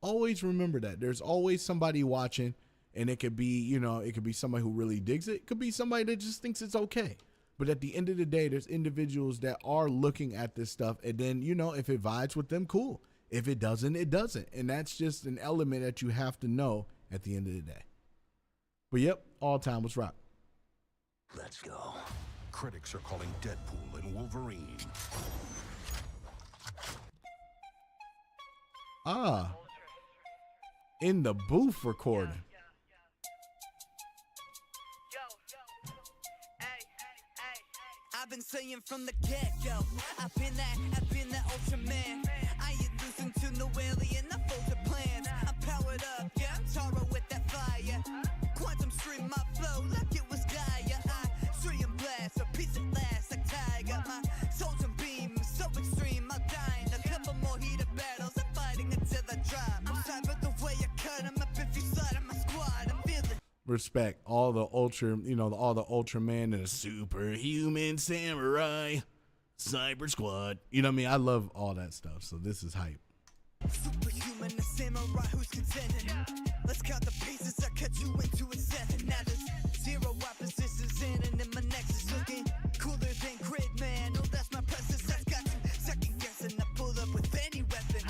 Always remember that. There's always somebody watching, and it could be, you know, it could be somebody who really digs it. It could be somebody that just thinks it's okay. But at the end of the day, there's individuals that are looking at this stuff, and then, you know, if it vibes with them, cool. If it doesn't, it doesn't. And that's just an element that you have to know at the end of the day. But yep, all time was rock. Let's go. Critics are calling Deadpool and Wolverine. Ah. In the booth recording. I've been saying from the get-go, I've been that Ultraman. I ain't losing to no alien, I fold your plans. I'm powered up, yeah, I'm Taro with that fire. Quantum stream my flow like it was Gaia. I stream blast, a piece of glass like Tiger. My soul's and beam, so extreme, I'll die in a couple more heated battles. I'm fighting until I drop. I'm cyber the way I cut, I'm a 50 side of my squad, I'm feeling. Respect all the Ultra, you know, all the Ultraman and the Superhuman Samurai, Cyber Squad. You know what I mean? I love all that stuff. So this is hype. Superhuman, a samurai who's contending. Let's count the pieces I cut you into a seven. Now there's zero oppositions in, and then my next is looking cooler than Grid Man. Oh, that's my presence. That's got you second guessing. I pull up with any weapon.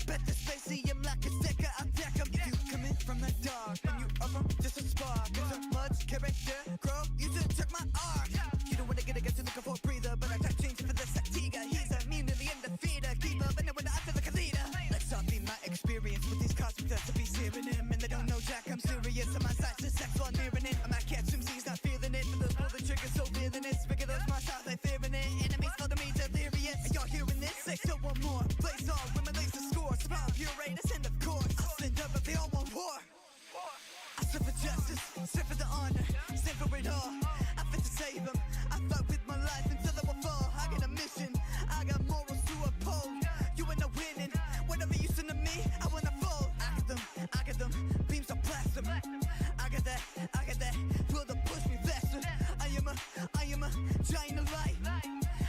Bet the Spacium like a Seca, I'll deck 'em. You come in from the dark, and you up 'em just a spark. There's so much character growth, you should check my arc. You don't wanna get you looking for a breather, but I try change for the Sactiga. He's a immunity undefeated. Keep up, and then when I feel like a leader. Let's all be my experience with these cosmic threats to be searing him. And they don't know Jack, I'm serious. And my sights is sex while nearing it. I might catch him, he's not feeling it. But the pull the trigger so villainous. Figure those my shots, they fearing it. Enemies follow me delirious. Are y'all hearing this? Say so one more. Blaze on when my laser scores. Surround purators and of course I'll send up if they all want war. I serve for justice, serve for the honor, serve for it all. I fit to save them. I fight with my life until I will fall. I got a mission, I got morals to uphold. You ain't no winning. Whatever you send to me, I wanna fold. I got them, beams to blast them. I got that, will to push me faster. I am a giant of light.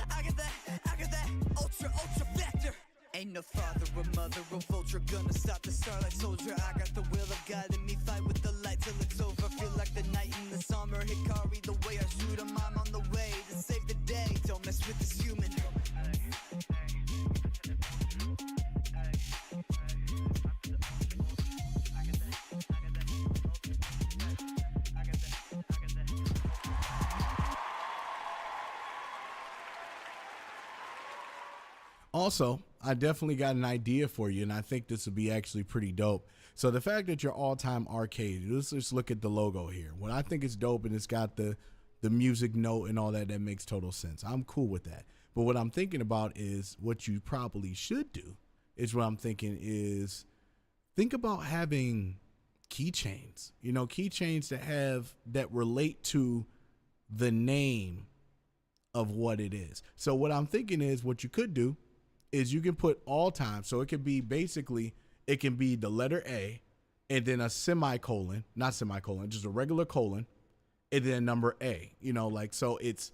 I got that, ultra factor. Ain't no father or mother or vulture gonna stop the starlight soldier. I got the will of God in me, fight with the light till it's over. Feel like the night in the summer, Hikari, the way I shoot him, I'm on the way to save the day. Don't mess with this human. Also, I definitely got an idea for you, and I think this would be actually pretty dope. So the fact that you're all-time arcade, let's just look at the logo here. What I think is dope, and it's got the music note and all that, that makes total sense. I'm cool with that. But what I'm thinking about is what you probably should do is what I'm thinking is think about having keychains, you know, keychains that relate to the name of what it is. So what I'm thinking is what you could do is you can put all time. So it could be basically, it can be the letter A and then a semicolon, not semicolon, just a regular colon, and then number A, you know, like, so it's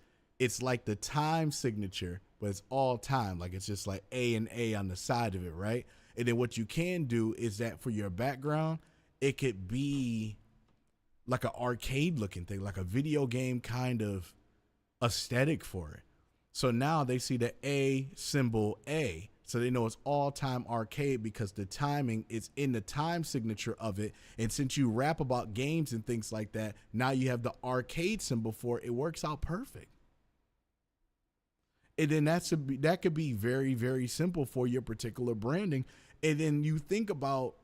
like the time signature, but it's all time. Like it's just like A and A on the side of it. Right. And then what you can do is that for your background, it could be like an arcade looking thing, like a video game kind of aesthetic for it. So now they see the A symbol A, so they know it's all-time arcade because the timing is in the time signature of it. And since you rap about games and things like that, now you have the arcade symbol for it. It works out perfect. And then that could be very, very simple for your particular branding. And then you think about,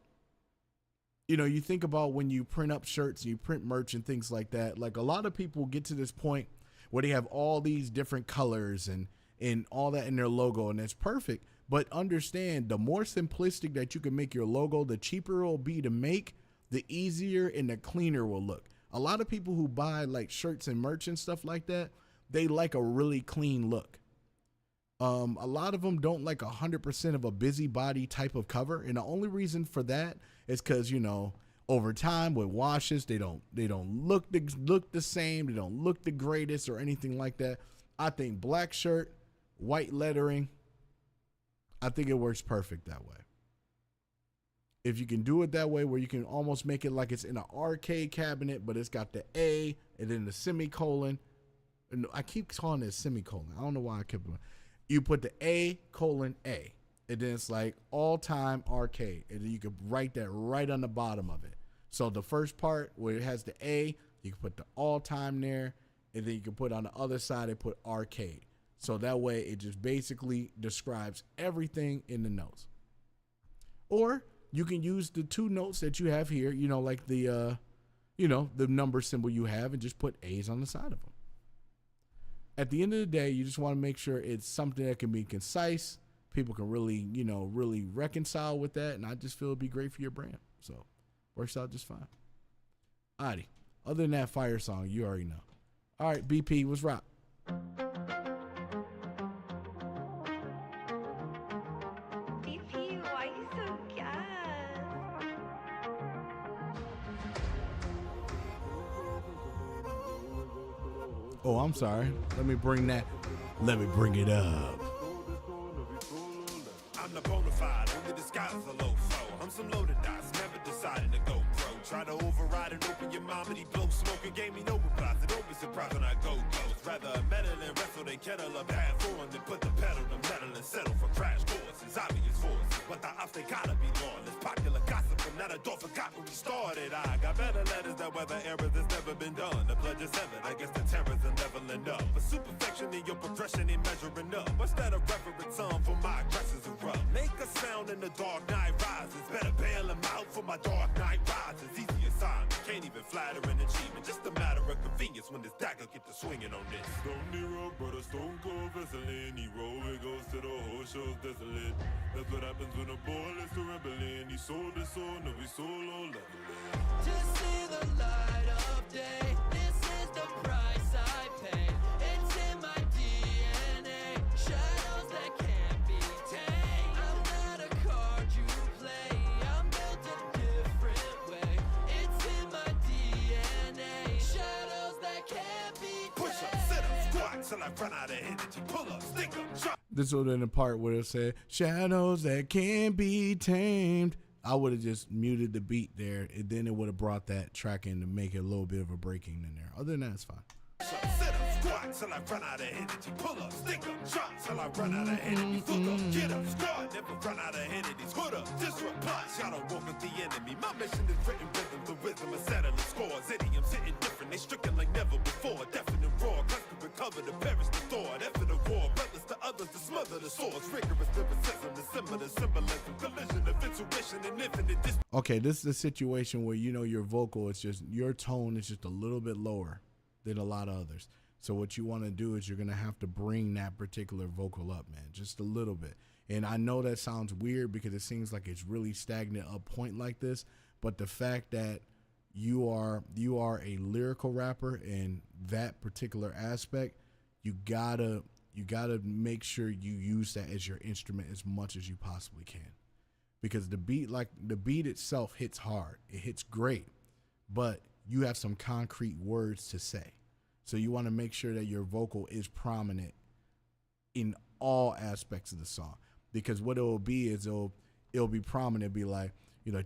you know, you think about when you print up shirts, you print merch and things like that. Like a lot of people get to this point where they have all these different colors and all that in their logo, and it's perfect. But understand, the more simplistic that you can make your logo, the cheaper it will be to make, the easier and the cleaner it will look. A lot of people who buy like shirts and merch and stuff like that, they like a really clean look. A lot of them don't like 100% of a busybody type of cover, and the only reason for that is because over time with washes they don't look the same, they don't look the greatest or anything like that. I think black shirt, white lettering, I think it works perfect that way. If you can do it that way, where you can almost make it like it's in an arcade cabinet, but it's got the A and then the semicolon. And I keep calling it semicolon. I don't know why I kept it. You put the A:A, and then it's like all-time arcade, and then you can write that right on the bottom of it. So the first part where it has the A, you can put the all-time there, and then you can put on the other side and put arcade. So that way it just basically describes everything in the notes. Or you can use the two notes that you have here, like the number symbol you have, and just put A's on the side of them. At the end of the day, you just want to make sure it's something that can be concise. People can really, really reconcile with that. And I just feel it'd be great for your brand. So works out just fine. Alrighty. Other than that fire song, you already know. All right, BP, what's rock? DP, why you so gassed? Oh, I'm sorry. Let me bring it up. I'm the bona fide, only disguise a low flow. I'm some loaded dice, never decided to go pro. Try to override and open your mouth, and he blow smoke and gave me no replies. So don't be surprised when I go close. Rather meddle and wrestle, they kettle up half on, then put the pedal to metal and settle for crash courses. Obvious force, but the ops they gotta be lawless. Popular gossip from that door forgot when we started. I got better letters that weather errors that's never been done. The pledge is seven, I guess the terrors are leveling up. For superfection in your progression ain't measuring up. What's that a reverent song for my aggressors to rub? Make a sound in the dark night rises. Better bail them out for my dark night rises. Easy assignment, can't even flatter an achievement. Just a matter of convenience when this dagger get to swinging on this. Stone Nero, brother, Stone Cold Vaseline. He roll, it goes to the whole show's desolate. That's what happens when a boy is to rebellion. He sold his soul, no, he solo leveling. To see the light of day, this is the price I pay. It's in my DNA, shadows that can't be tamed. I'm not a card you play, I'm built a different way. It's in my DNA, shadows that can't be tamed. Push up, sit up, squat till I run out of energy. Pull up, stick up, drop. This was in the part where it said, shadows that can't be tamed. I would have just muted the beat there, and then it would have brought that track in to make it a little bit of a breaking in there. Other than that, it's fine. Sit up, squat till I run out of energy. Pull up, stick up, drop till I run out of energy. Look up, get up, squat, never run out of energies. Hood up, disrupt, plot, shadow walk with the enemy. My mission is written rhythm, the wisdom of settling scores. Idioms hitting different, they stricken like never before. Definite raw, custom recover the perish, the thought. After the war, brothers to others to smother the swords. Rigorous lyricism, the symbolism, collision of intuition and infinite dis. Okay, this is a situation where your vocal is just, your tone is just a little bit lower than a lot of others. So what you want to do is you're going to have to bring that particular vocal up, man, just a little bit. And I know that sounds weird because it seems like it's really stagnant up point like this, but the fact that you are a lyrical rapper in that particular aspect, you gotta make sure you use that as your instrument as much as you possibly can. Because the beat itself hits hard. It hits great, but you have some concrete words to say. So you want to make sure that your vocal is prominent in all aspects of the song. Because what it will be is it'll be prominent, it'll be like,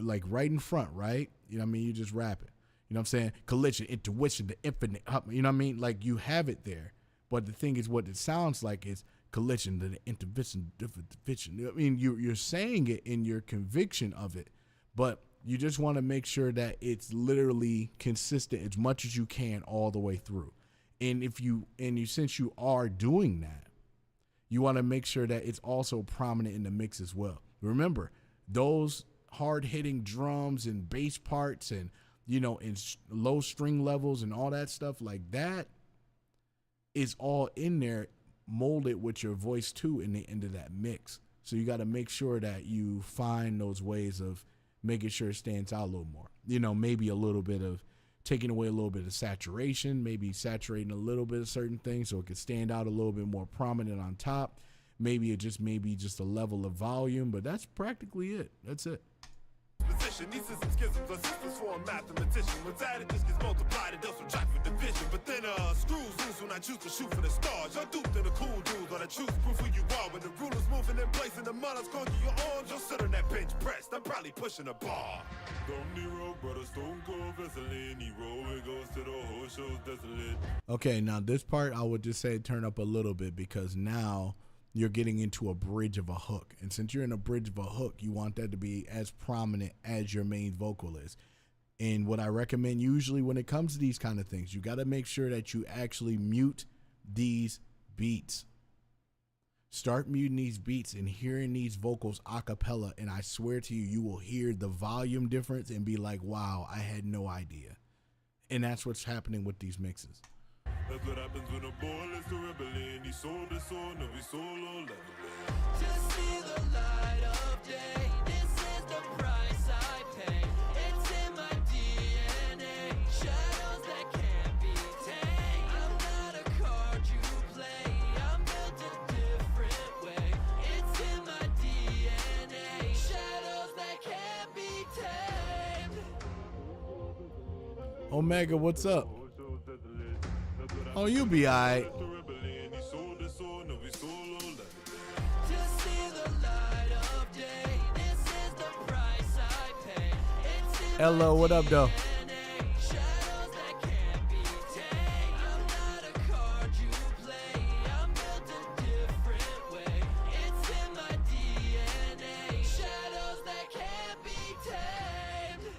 like right in front, right? You know what I mean? You just rap it. You know what I'm saying? Collision, intuition, the infinite, you know what I mean? Like you have it there. But the thing is, what it sounds like is collision, the intervention, division. I mean, you're saying it in your conviction of it, but you just want to make sure that it's literally consistent as much as you can all the way through. And since you are doing that, you want to make sure that it's also prominent in the mix as well. Remember, those hard-hitting drums and bass parts and, in low string levels and all that stuff like that is all in there, molded with your voice too in the end of that mix. So you got to make sure that you find those ways of making sure it stands out a little more. Maybe a little bit of taking away a little bit of saturation, maybe saturating a little bit of certain things so it could stand out a little bit more prominent on top. Maybe it just a level of volume, but that's practically it. That's it. Position, these are some schisms, a systems for a mathematician. What's added just gets multiplied, it does subtract for division. But then screws loose when I choose to shoot for the stars. You're duped in the cool dudes, on a truth proof who you are. When the ruler's moving in place and the money's conquer your arms, you'll sit on that bench pressed. I'm probably pushing a bar. Don't Nero, brother, Stone Cold, Vaseline, Nero, it goes to the whole show's desolate. Okay, now this part I would just say turn up a little bit because now you're getting into a bridge of a hook. And since you're in a bridge of a hook, you want that to be as prominent as your main vocal is. And what I recommend usually when it comes to these kind of things, you got to make sure that you actually mute these beats. Start muting these beats and hearing these vocals a cappella, and I swear to you, you will hear the volume difference and be like, wow, I had no idea. And that's what's happening with these mixes. That's what happens when a boy is to rebellion. He sold his soul, now we solo level. Just see the light of day. This is the price I pay. It's in my DNA. Shadows that can't be tamed. I'm not a card you play. I'm built a different way. It's in my DNA. Shadows that can't be tamed. Omega, what's up? Oh, you'll be all right. Just see the light of day. This is the price I pay. It's in Hello, what up, though? shadows that can't be tamed. I'm not a card you play. I'm built a different way. It's in my DNA. Shadows that can't be tamed.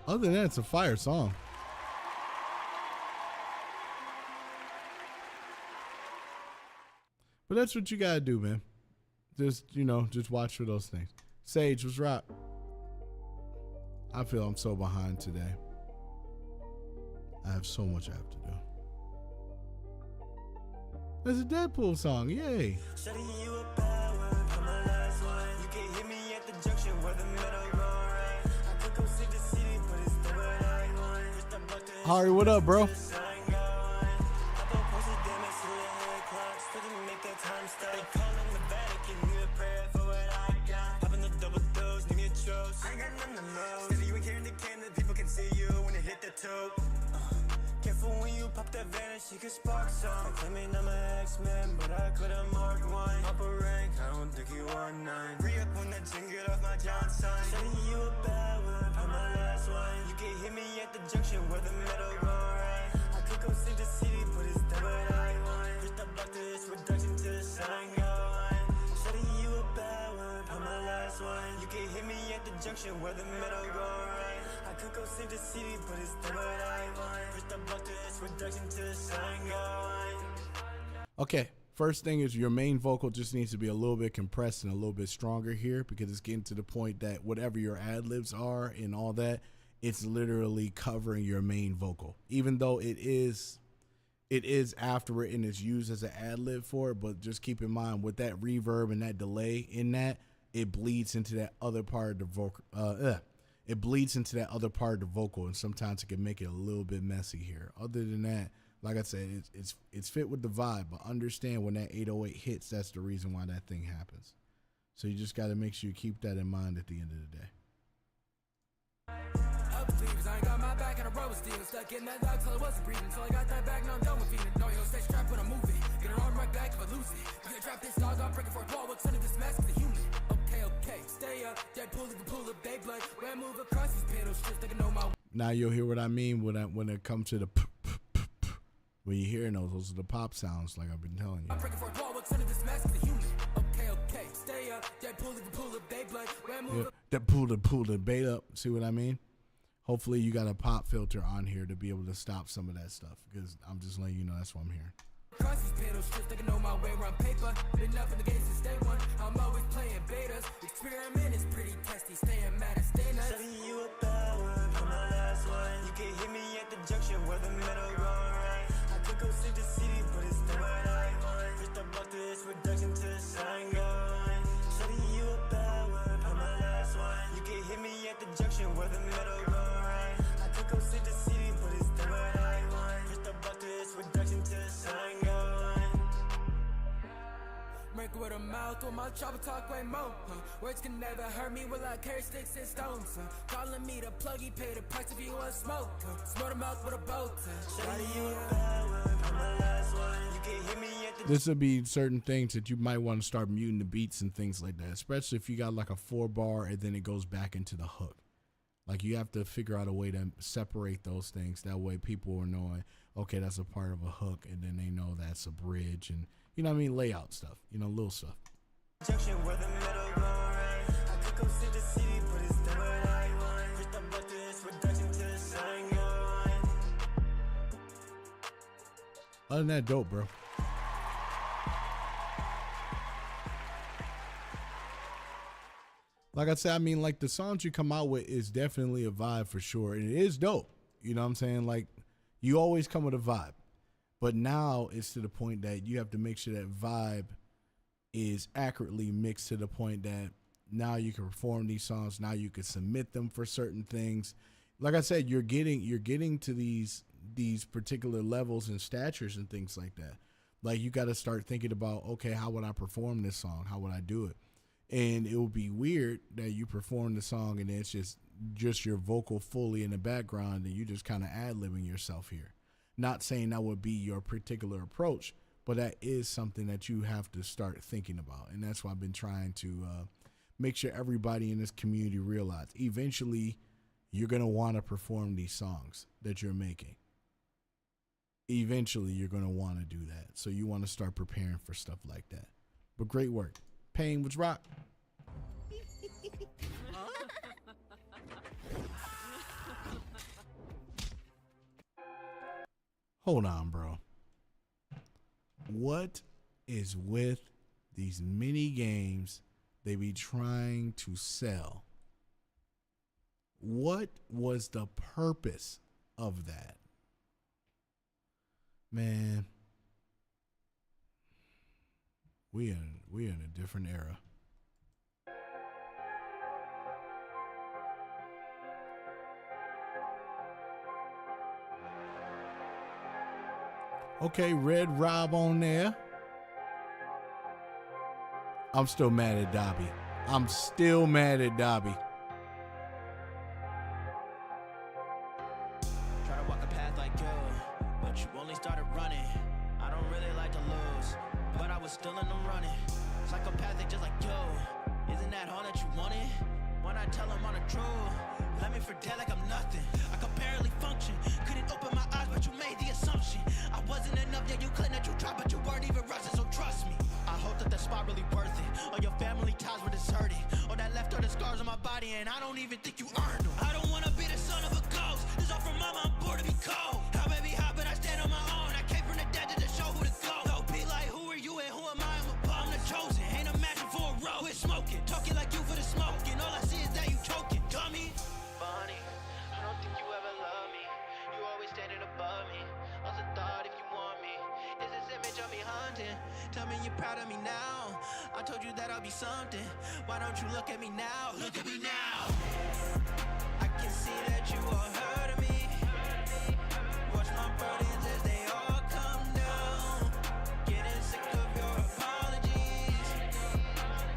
Other than that, it's a fire song. But that's what you gotta do, man. Just watch for those things. Sage, what's rock? I feel I'm so behind today. I have so much I have to do. There's a Deadpool song, yay. Shutting you a bad word from the last one. You can hit me at the junction where the middle go right. I could go see the city, but it's the what I want. Just a buck to Hari, what up, bro? Careful when you pop that vanish, you can spark some. Claiming I'm an X-Man, but I could've marked one. Up a rank, I don't think you are nine. Re-up on that chin, get off my Johnson. Sending you a bad word, I'm my last one. You can hit me at the junction where the middle go right. I could go see the city, but it's the what I want. Just a block to this reduction to the sun go on. Sending you a bad word, I'm my last one. You can hit me at the junction where the middle go right. I could go save the city, but it's the what I want. Just a block to this reduction to the sun go on. Okay, first thing is your main vocal just needs to be a little bit compressed and a little bit stronger here because it's getting to the point that whatever your ad-libs are and all that, it's literally covering your main vocal. Even though it is after it and it's used as an ad-lib for it, but just keep in mind with that reverb and that delay in that, it bleeds into that other part of the vocal. It bleeds into that other part of the vocal, and sometimes it can make it a little bit messy here. Other than that, like I said, it's fit with the vibe, but understand when that 808 hits, that's the reason why that thing happens. So you just got to make sure you keep that in mind at the end of the day. I ain't got my back and a rubber steel stuck in that dog till I wasn't breathing. So I got that back, now I'm done with feeding. No, yo, stay strapped when I'm moving. Get her arm right back if I lose it. You gonna drop this dog, I'm breaking for a wall. What's under this mask is a human. Okay, stay up. Deadpool, you can pull up they blood. When I move across these pedal strips, they can know my. Now you'll hear what I mean when it comes to the when you're hearing those are the pop sounds like I've been telling you. I'm breaking for a wall. What's under this mask is a human. Okay, stay up. Deadpool, you can pull up they blood. When I move That pull the bait up. See what I mean? Hopefully you got a pop filter on here to be able to stop some of that stuff because I'm just letting you know that's what I'm hearing. across these pedal strips, they can know my way around paper. Been up in the game since day one. I'm always playing betas. Experiment is pretty testy. Staying mad and stay nuts. Setting you a bad word for my last one. You can hit me at the junction where the middle go right. I could go see the city, but it's the what I want. Just a block to this reduction to the sun go on. Setting you a bad word for my last one. You can hit me at the junction where the middle go right. I could go see the city, but it's through my trouble talk way more. Words can never hurt me, will I carry sticks and stones? Calling me the plug, he pay the price if you want smoke. Snort him out with a boat. This would be certain things that you might want to start muting the beats and things like that, especially if you got like a 4-bar and then it goes back into the hook. Like you have to figure out a way to separate those things. That way people are knowing, okay, that's a part of a hook, and then they know that's a bridge, and you know what I mean, layout stuff, you know, little stuff. Other than that, dope, bro. Like I said, I mean, like the songs you come out with is definitely a vibe for sure. And it is dope. You know what I'm saying? Like you always come with a vibe. But now it's to the point that you have to make sure that vibe is accurately mixed to the point that now you can perform these songs. Now you can submit them for certain things. Like I said, you're getting to these particular levels and statures and things like that. Like you got to start thinking about, okay, how would I perform this song? How would I do it? And it would be weird that you perform the song and it's just your vocal fully in the background and you just kind of ad-libbing yourself here. Not saying that would be your particular approach, but that is something that you have to start thinking about. And that's why I've been trying to make sure everybody in this community realize eventually you're going to want to perform these songs that you're making. Eventually you're going to want to do that. So you want to start preparing for stuff like that. But great work. Pain was rock. Hold on, bro. What is with these mini games they be trying to sell? What was the purpose of that? Man, we in a different era. Okay, Red Rob on there. I'm still mad at Dobby. I'm still mad at Dobby. Try to walk a path like you, but you only started running. I don't really like to lose, but I was still in the running. Psychopathic just like you. Isn't that all that you wanted? Why not tell them on the truth? Let me forget like I'm nothing. I could barely function. Couldn't open my eyes, but you made the assumption I wasn't enough. Yeah, you claimed that you tried, but you weren't even rusting. So trust me, I hope that spot really worth it. All your family ties were deserted. All that left are the scars on my body, and I don't even think you earned them. I don't wanna be the son of a ghost. This all from mama, I'm bored to be cold. How baby hot, but I stand on my own. I came from the dead to the show who to go. Don't be like, who are you and who am I? I'm the chosen. Ain't a match for a row. Quit smoking, talking like you for the smoke, and all I see is that you choking, dummy. Funny, I don't think you ever love me. You always standing above me. Also thought if you want me, is this image of me haunting? Tell me you're proud of me now. I told you that I'll be something. Why don't you look at me now? Look at me now. I can see that you are hurting me. Watch my burdens as they all come down. Getting sick of your apologies.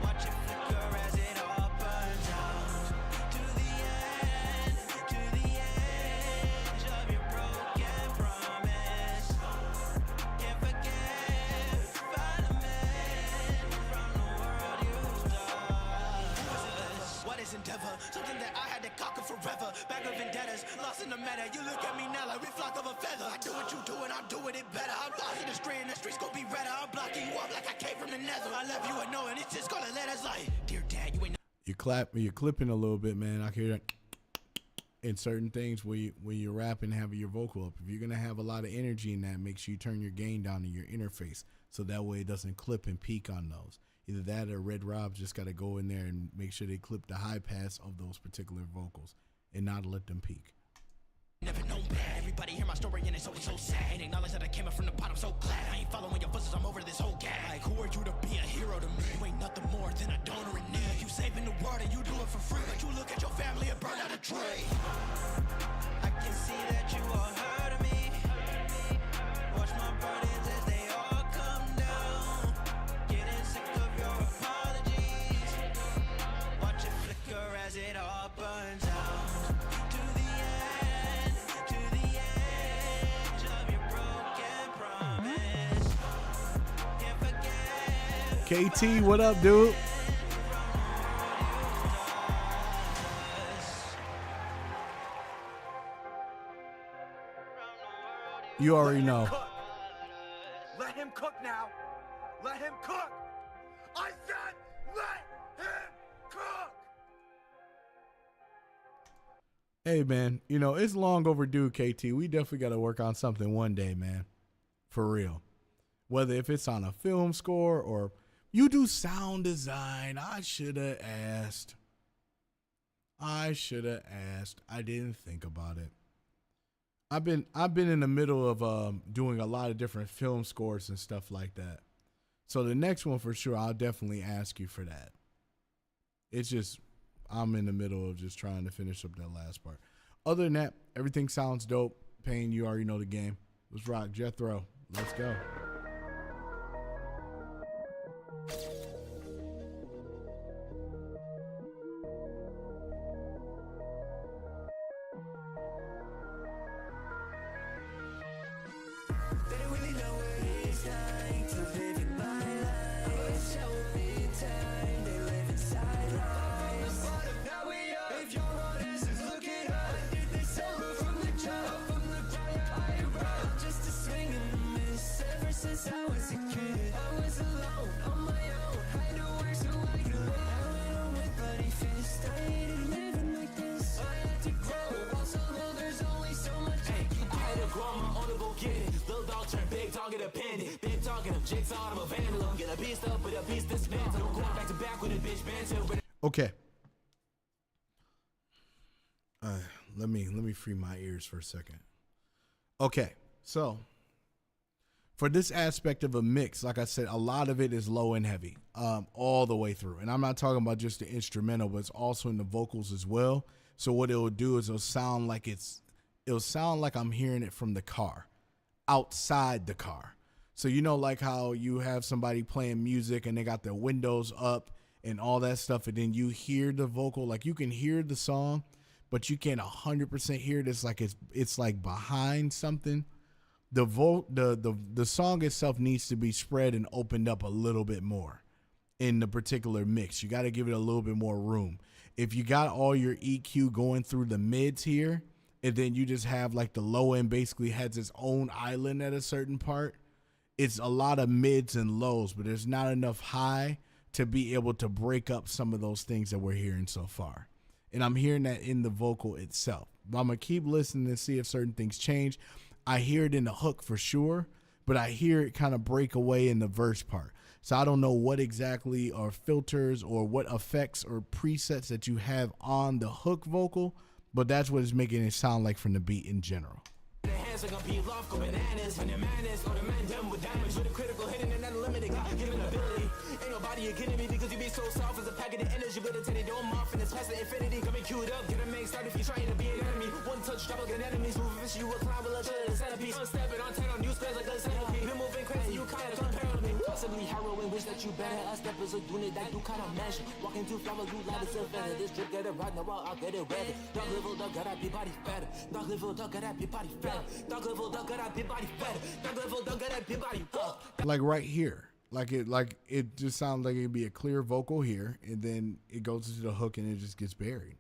Watch it flicker as it all burns out. To the edge of your broken promise. Can't forget, find a man from the world you start. What is endeavor? Something that I had to conquer forever. Back of vendettas, lost in the meta. You look at me now like we flock of a feather. I do what you do and I'm doing it better. I'm lost in the street and the streets gon' be redder. I'm blocking you up like I came from the nether. I love you and knowing it's just gonna let us like, dear dad, you ain't. You're clipping a little bit, man. I hear that in certain things when you're rapping, having your vocal up. If you're gonna have a lot of energy in that, make sure you turn your gain down in your interface so that way it doesn't clip and peak on those. Either that or Red Rob just got to go in there and make sure they clip the high pass of those particular vocals and not let them peak. Never known bad. Everybody hear my story and it's always so sad. Ain't acknowledge that I came up from the bottom, so glad. I ain't following your footsteps, I'm over this whole gag. Like, who are you to be a hero to me? You ain't nothing more than a donor in need. You saving the world and you do it for free, but you look at your family and burn out a tree. I can see that you are hurting me. Watch my burdens as they all come down. Getting sick of your apologies. KT, what up, dude? You already know. Let him cook now. Let him cook. I said let him cook. Hey, man, you know, it's long overdue, KT. We definitely got to work on something one day, man. For real. Whether if it's on a film score or you do sound design, I should have asked. I didn't think about it. I've been in the middle of doing a lot of different film scores and stuff like that. So the next one for sure, I'll definitely ask you for that. It's just I'm in the middle of just trying to finish up that last part. Other than that, everything sounds dope. Payne, you already know the game. Let's rock. Jethro, let's go. They don't really know what it's like to live in my life. But show me time, they live inside lies. Now we are. If your honest is looking up, I did this solo from the jump. From the fire I run. Just a swing and a miss. Ever since I was a kid, I was alone, on my own. Had to work so I could live. I went on with bloody fist. I hated living like this. I had to grow. Also, though there's only so much I can do. I had to grow on my own to go get it. Little dog turned big dog, get a pendant. Big dog and a jigsaw, I'm a vandal. Get a beast up with a beast dismantle. Going back to back with a bitch banter. Okay. Let me free my ears for a second. Okay, so for this aspect of a mix, like I said, a lot of it is low and heavy, all the way through. And I'm not talking about just the instrumental, but it's also in the vocals as well. So what it'll do is it'll sound like I'm hearing it from the car, outside the car. So you know, like how you have somebody playing music and they got their windows up and all that stuff, and then you hear the vocal, like you can hear the song, but you can't 100% hear it. It's like behind something. The song itself needs to be spread and opened up a little bit more in the particular mix. You got to give it a little bit more room. If you got all your EQ going through the mids here, and then you just have like the low end basically has its own island at a certain part, it's a lot of mids and lows, but there's not enough high to be able to break up some of those things that we're hearing so far. And I'm hearing that in the vocal itself. But I'm going to keep listening to see if certain things change. I hear it in the hook for sure, but I hear it kind of break away in the verse part. So I don't know what exactly are filters or what effects or presets that you have on the hook vocal, but that's what it's making it sound like from the beat in general. The hands are gonna be love, go bananas. And the madness, or the man done with damage. With a critical hitting and unlimited God-given ability. Ain't nobody kidding me because you be so soft as a packet of energy. But it's any dome off and it's past the infinity. Coming queued up, get a make start if you're trying to be an enemy. One touch, drop like an enemy's moving fish, you will climb with a the centerpiece. I'm stepping on 10 on new squares like a centipede. Been moving crazy, you kinda compare to me. Possibly harrowing, wish that you better. Us steppers are doing it, that do kinda measure. Walking through flowers, you light as a feather. This trip get it right, now I'll get it ready. Dog level, dog got be body fatter. Dog level, dog got be body fatter. Dog level, dog got be body fatter. Dog level, dog got be body fatter. Like right here. Like it just sounds like it'd be a clear vocal here, and then it goes into the hook and it just gets buried.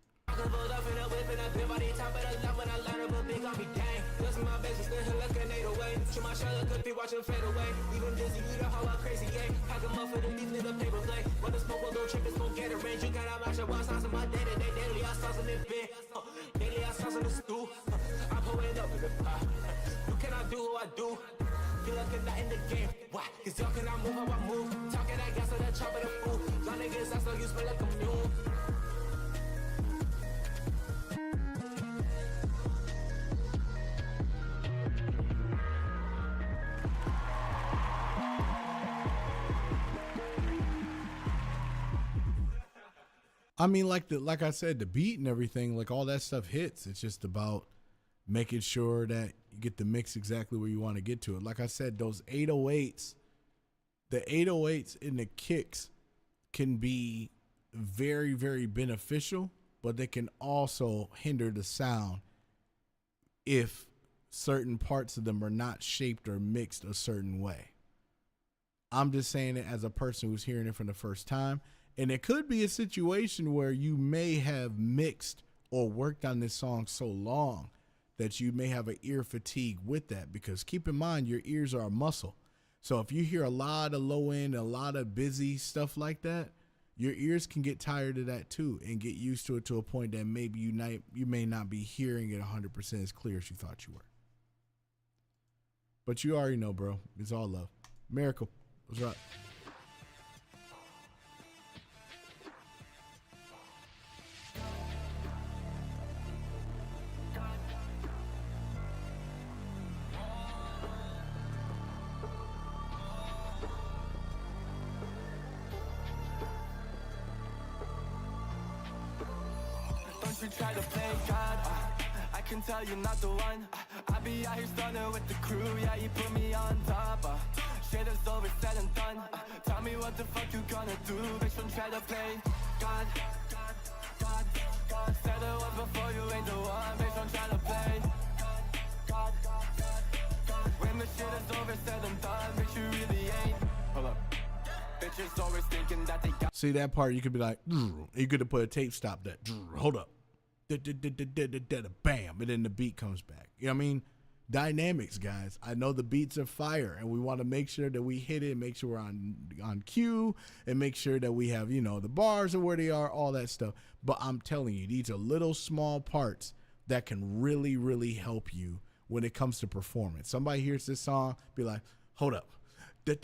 You cannot do what I do. Feel like I'm not in the game. Why? Cause y'all cannot move how I move. Talking that gas or that chop of the fool. Y'all niggas, that's how you smell like a mule. I mean, like I said, the beat and everything, like all that stuff hits. It's just about making sure that you get the mix exactly where you want to get to it. Like I said, those 808s, the 808s and the kicks can be very, very beneficial, but they can also hinder the sound if certain parts of them are not shaped or mixed a certain way. I'm just saying it as a person who's hearing it for the first time. And it could be a situation where you may have mixed or worked on this song so long that you may have an ear fatigue with that, because keep in mind, your ears are a muscle. So if you hear a lot of low end, a lot of busy stuff like that, your ears can get tired of that too and get used to it to a point that maybe you may not be hearing it 100% as clear as you thought you were. But you already know, bro. It's all love. Miracle. What's up? Don't you try to play God, I can tell you're not the one. I be out here stunning with the crew, yeah, you put me on top. Shit is over, said and done. Tell me what the fuck you gonna do, bitch, don't try to play God. Said it was before, you ain't the one, bitch, don't try to play God. When the shit is over, said and done, bitch, you really ain't. Hold up. Bitches always thinking that they got. See that part, you could be like, you could have put a tape stop that, hold up. Bam, and then the beat comes back. You know what I mean? Dynamics, guys. I know the beats are fire, and we want to make sure that we hit it, make sure we're on cue, and make sure that we have, the bars are where they are, all that stuff. But I'm telling you, these are little small parts that can really, really help you when it comes to performance. Somebody hears this song, be like, hold up. Bam,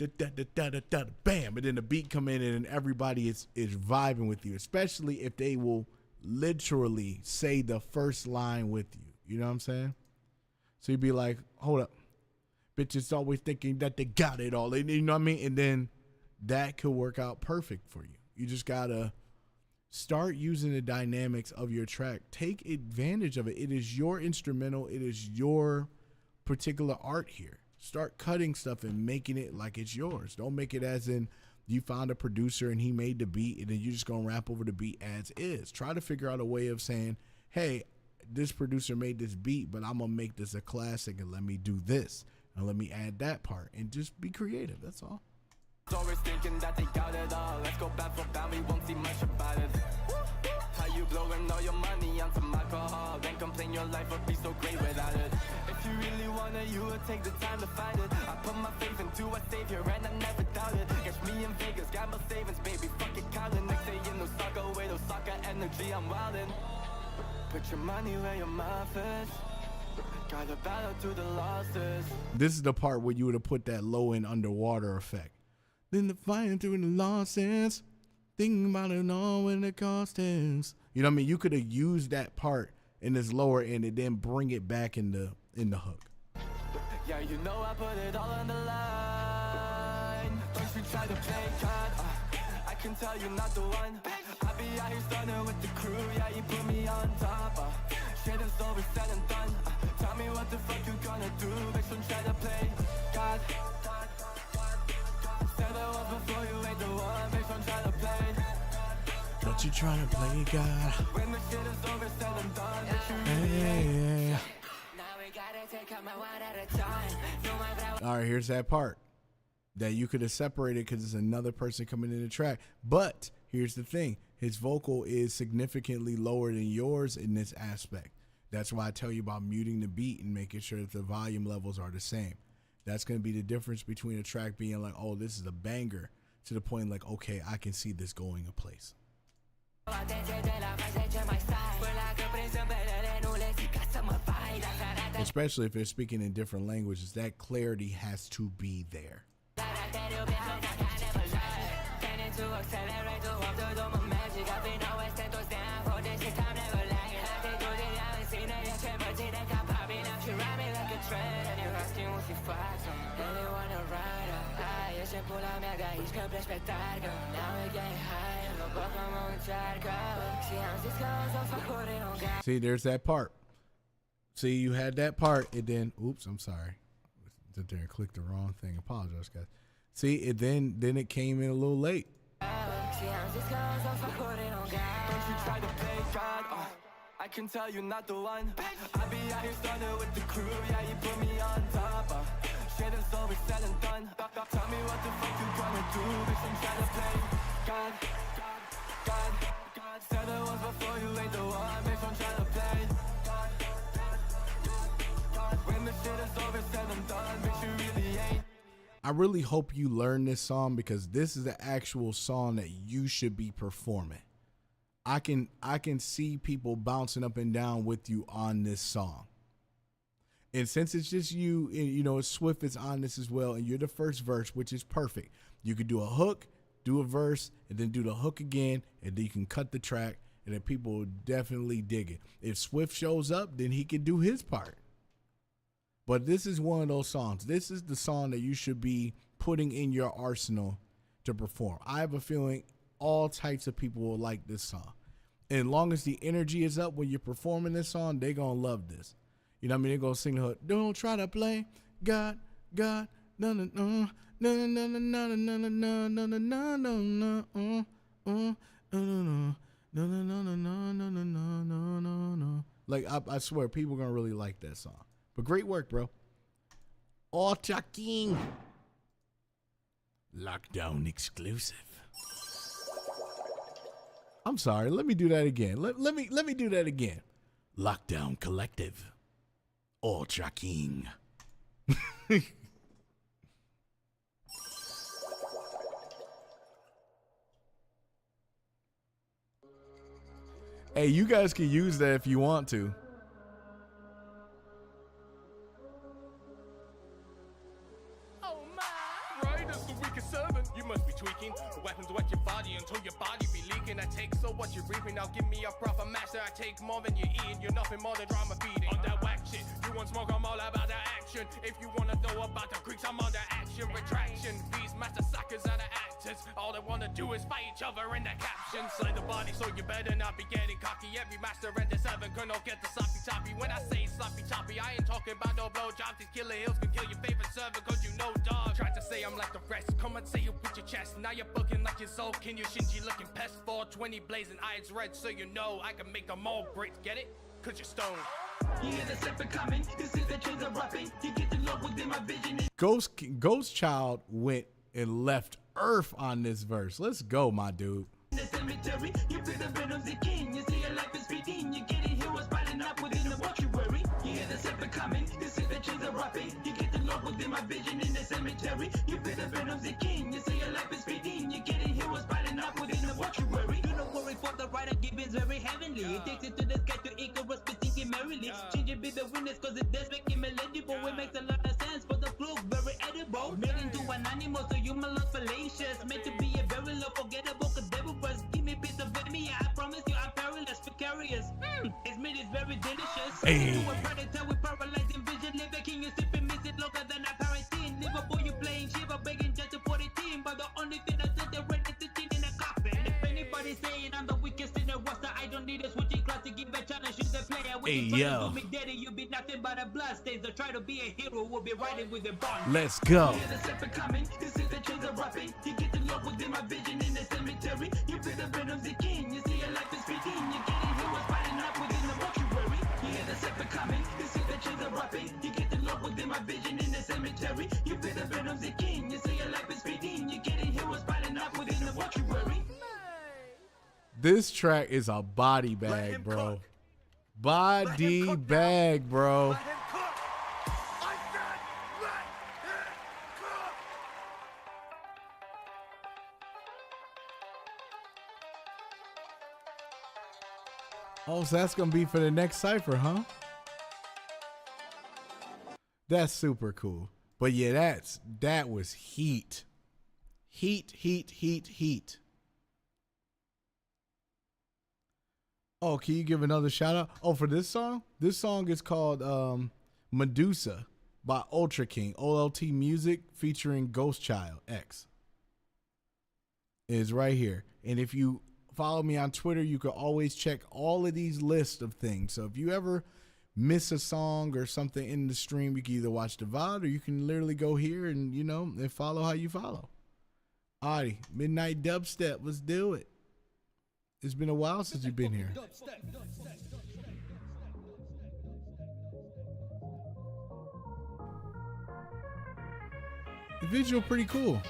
and then the beat come in, and everybody is vibing with you, especially if they will literally say the first line with you. You know what I'm saying? So you'd be like, hold up. Bitches always thinking that they got it all. You know what I mean? And then that could work out perfect for you. You just got to start using the dynamics of your track. Take advantage of it. It is your instrumental. It is your particular art here. Start cutting stuff and making it like it's yours. Don't make it as in you found a producer and he made the beat and then you're just going to rap over the beat as is. Try to figure out a way of saying, hey, this producer made this beat, but I'm going to make this a classic and let me do this and let me add that part and just be creative. That's all. Always thinking that they got it all. Let's go back for bad, we won't see much about it. How you blowing all your money on some alcohol, then complain your life would be so great without it. If you really want it, you would take the time to find it. I put my faith into a savior and I never doubted. Catch me in Vegas, got my savings, baby, fuck it, counting. Next day in Osaka, with Osaka energy, I'm wildin'. Put your money where your mouth is. Got a battle to the losses. This is the part where you would have put that low end underwater effect. Then the fighting through the losses, thinking about it all when the cost is. You know what I mean? You could have used that part in this lower end and then bring it back in the hook. Yeah, you know I put it all on the line. Don't you try to play God, I can tell you're not the one. I be out here stunning with the crew, yeah, you put me on top. Shit is over, said and done. Tell me what the fuck you gonna do, bitch, don't try to play God. Said I was before, you ain't the one, bitch, don't try to play. Don't you try to play God. When the shit is over, said and done, bitch, you Hey. All right, here's that part that you could have separated because it's another person coming in the track. But here's the thing. His vocal is significantly lower than yours in this aspect. That's why I tell you about muting the beat and making sure that the volume levels are the same. That's going to be the difference between a track being like, oh, this is a banger, to the point like, okay, I can see this going a place. Especially if they're speaking in different languages, that clarity has to be there. See, there's that part. See, you had that part, and then, oops, I'm sorry. Sit there and click the wrong thing. Apologize, guys. See, then it came in a little late. Don't you try to play God, I can tell you're not the one. I be out here stunning with the crew, yeah, you put me on top. shit is always said and done. Tell me what the fuck you gonna do, bitch, I'm tryna play. God, said it was before you ain't the one, bitch, I'm tryna play. When the shit is over, said and done, bitch, you really ain't. I really hope you learn this song because this is the actual song that you should be performing. I can see people bouncing up and down with you on this song. And since it's just you, and you know, Swift is on this as well, and you're the first verse, which is perfect. You could do a hook, do a verse, and then do the hook again, and then you can cut the track, and then people will definitely dig it. If Swift shows up, then he can do his part. But this is one of those songs. This is the song that you should be putting in your arsenal to perform. I have a feeling all types of people will like this song. And as long as the energy is up when you're performing this song, they're going to love this. You know what I mean? They're going to sing the hook. Don't try to play God, no, no, no, no, no, no, no, no, no, no, no, no, no, no, no, no. Like, I swear, people are going to really like that song. But great work, bro. Ultra King. Lockdown exclusive. I'm sorry. Let me do that again. Let me do that again. Lockdown Collective. Ultra King. Hey, you guys can use that if you want to. You must be tweaking. The weapons wet your body until your body be leaking. I take so what you're reaping. Now give me a proper master. I take more than you're eating. You're nothing more than drama feeding. On that whack shit, you want smoke, I'm all about the action. If you wanna know about the Greeks, I'm on the action. Retraction, these master suckers are the actors. All they wanna do is fight each other in the caption. Slay the body, so you better not be getting cocky. Every master and the seven gonna get the sloppy toppy. When I say sloppy toppy, I ain't talking about no blowjobs. These killer hills can kill your favorite server, cause you know dog. Try to say I'm like the rest, come and say it with your chest. Now you're booking like your soul, can you Shinji looking pest? 420 blazing eyes red, so you know I can make them all break. Get it? Cause you're stoned. You hear the step coming, this is the chains of rapping. You get the love within my vision. Ghost Child went and left Earth on this verse. Let's go, my dude. In the cemetery, you feel the venom of the king. You see your life is fleeting. You're getting heroes piling up within the mortuary. You hear the step coming, this is the chains of rapping. You get the love within my vision. In the cemetery, you feel the venom of the king. You see your life is fleeting. You're getting heroes piling up within the mortuary. Do not worry for the writer, give is very heavenly. It takes it to the sky to Icarus, thinking merrily. Change it be the witness, cause it does make him illegible. It makes a lot of sense for the fluke, very edible. Made into an animal, so you love fallacious. Meant to be a very low, forgettable, cause devil was. Give me a piece of me, I promise you, I'm perilous, precarious. His meat is very delicious. Hey. You a predator with paralyzing vision. Live a king, you sipping, miss it longer than a quarantine. Liverpool, you playing Shiva, begging just to put a team. But the only thing that's they're ready to cheat in a coffin. If anybody's saying I'm the weakest in the roster, I don't need a switching class to give a challenge to the player. When you try to do me daddy, you be nothing but a blood stains. Try to be a hero, we'll be riding with the bond. Let's go. The step coming, this is the chains of rapping. You get the love within my vision in the cemetery. You feel the venom of the king. You see your life is fleeting. You're getting heroes fighting up within the mortuary. You hear the step coming, this is the chains of rapping. You get the love within my vision in the cemetery. You feel the venom of the king. You see your life is fleeting. You're getting heroes fighting up within the mortuary. This track is a body bag, bro. Body bag, bro. Oh, so that's gonna be for the next cipher, huh? That's super cool. But yeah, that was heat. Heat. Oh, can you give another shout out? Oh, for this song? This song is called Medusa by Ultra King. OLT Music featuring Ghost Child X. It is right here. And if you follow me on Twitter, you can always check all of these lists of things. So if you ever miss a song or something in the stream, you can either watch the VOD or you can literally go here and, you know, and follow how you follow. Alrighty, Midnight Dubstep, let's do it. It's been a while since you've been here. visual pretty cool.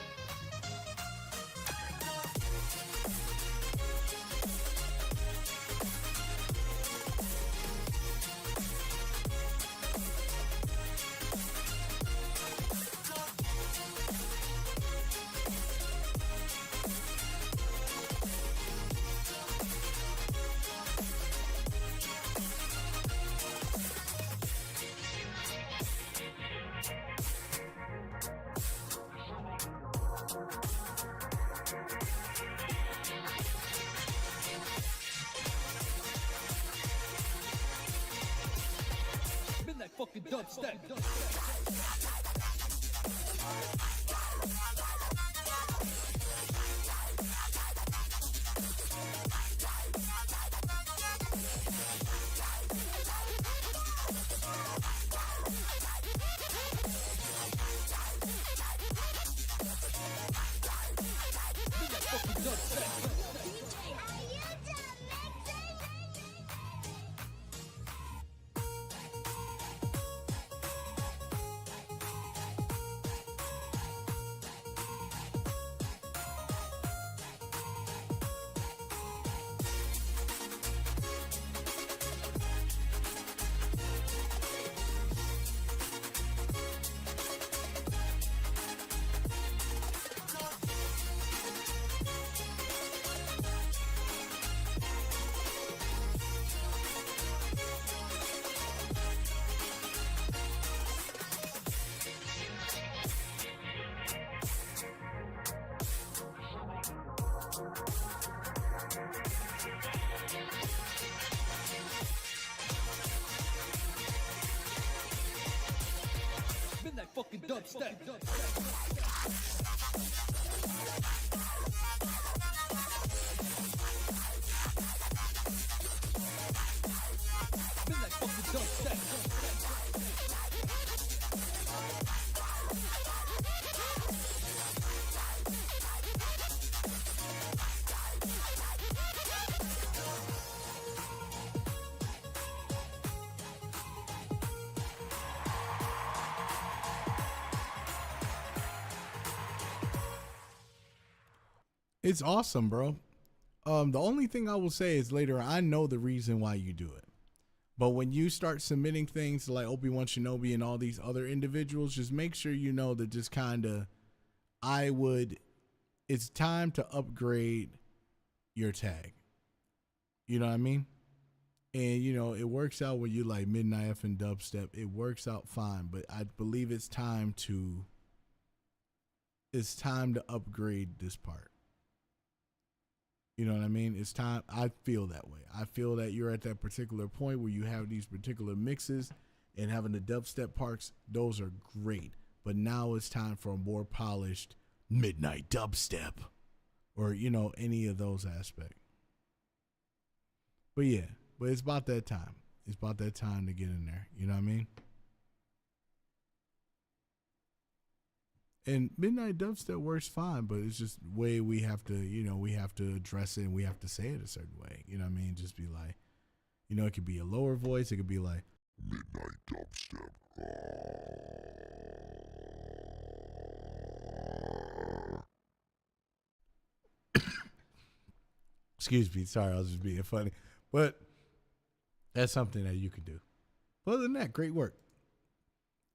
Midnight fucking dubstep. Midnight fucking dubstep. Midnight fucking dubstep. It's awesome, bro. The only thing I will say is later, I know the reason why you do it. But when you start submitting things like Obi-Wan Shinobi and all these other individuals, just make sure you know that just kind of, it's time to upgrade your tag. You know what I mean? And, you know, it works out when you like Midnight F and dubstep. It works out fine, but I believe it's time to upgrade this part. You know what I mean? It's time. I feel that way. I feel that you're at that particular point where you have these particular mixes and having the dubstep parts. Those are great. But now it's time for a more polished midnight dubstep or, you know, any of those aspects. But yeah, but it's about that time. It's about that time to get in there. You know what I mean? And midnight dubstep works fine, but it's just the way we have to, you know, we have to address it and we have to say it a certain way. You know what I mean? Just be like, you know, it could be a lower voice. It could be like, midnight dubstep. Excuse me. Sorry, I was just being funny. But that's something that you can do. But other than that, great work.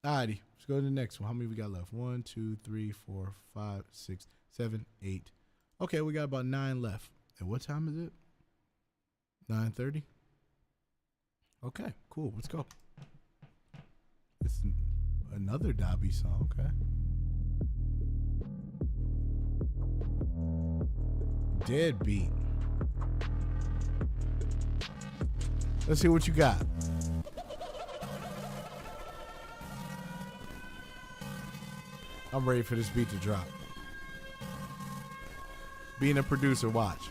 Alrighty, let's go to the next one. How many we got left? 1, 2, 3, 4, 5, 6, 7, 8. Okay, we got about 9 left. And what time is it? 9:30. Okay, cool. Let's go. It's another Dobby song. Okay. Deadbeat. Let's see what you got. I'm ready for this beat to drop. Being a producer, watch.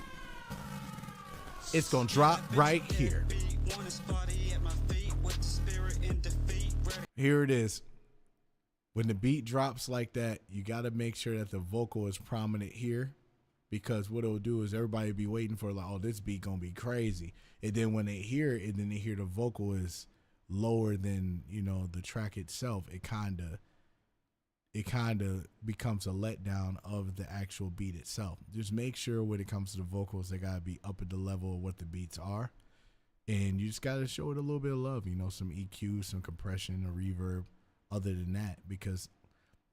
It's gonna drop right here. Here it is. When the beat drops like that, you gotta make sure that the vocal is prominent here, because what it'll do is everybody be waiting for like, oh, this beat gonna be crazy. And then when they hear it, and then they hear the vocal is lower than, you know, the track itself, it it kind of becomes a letdown of the actual beat itself. Just make sure when it comes to the vocals, they gotta be up at the level of what the beats are, and you just gotta show it a little bit of love. You know, some EQ, some compression, a reverb. Other than that, because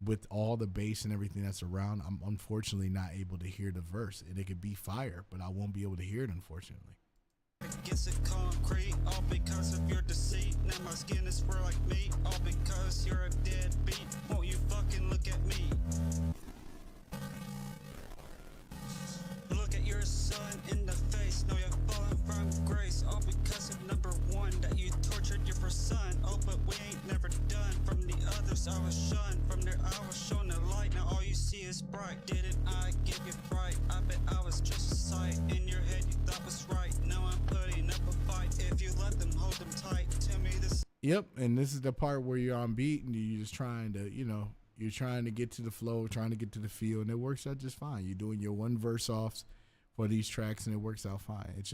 with all the bass and everything that's around, I'm unfortunately not able to hear the verse. And it could be fire, but I won't be able to hear it, unfortunately. Against the concrete, all because of your deceit. Now my skin is fur like meat, all because you're a deadbeat. Won't you fucking look at me? Look at your son in the face. Know you're falling from grace, all because of number one, that you tortured your son. Oh, but we ain't never done. From the others I was shunned, from there I was shown the light. Now all you see is bright. Didn't I give you fright? I bet I was just a sight. In your head you thought was right. Now I'm putting up a fight. If you let them, hold them tight. Tell me this. Yep, and this is the part where you're on beat and you're just trying to, you know, you're trying to get to the flow, trying to get to the feel, and it works out just fine. You're doing your one verse offs for these tracks, and it works out fine. It's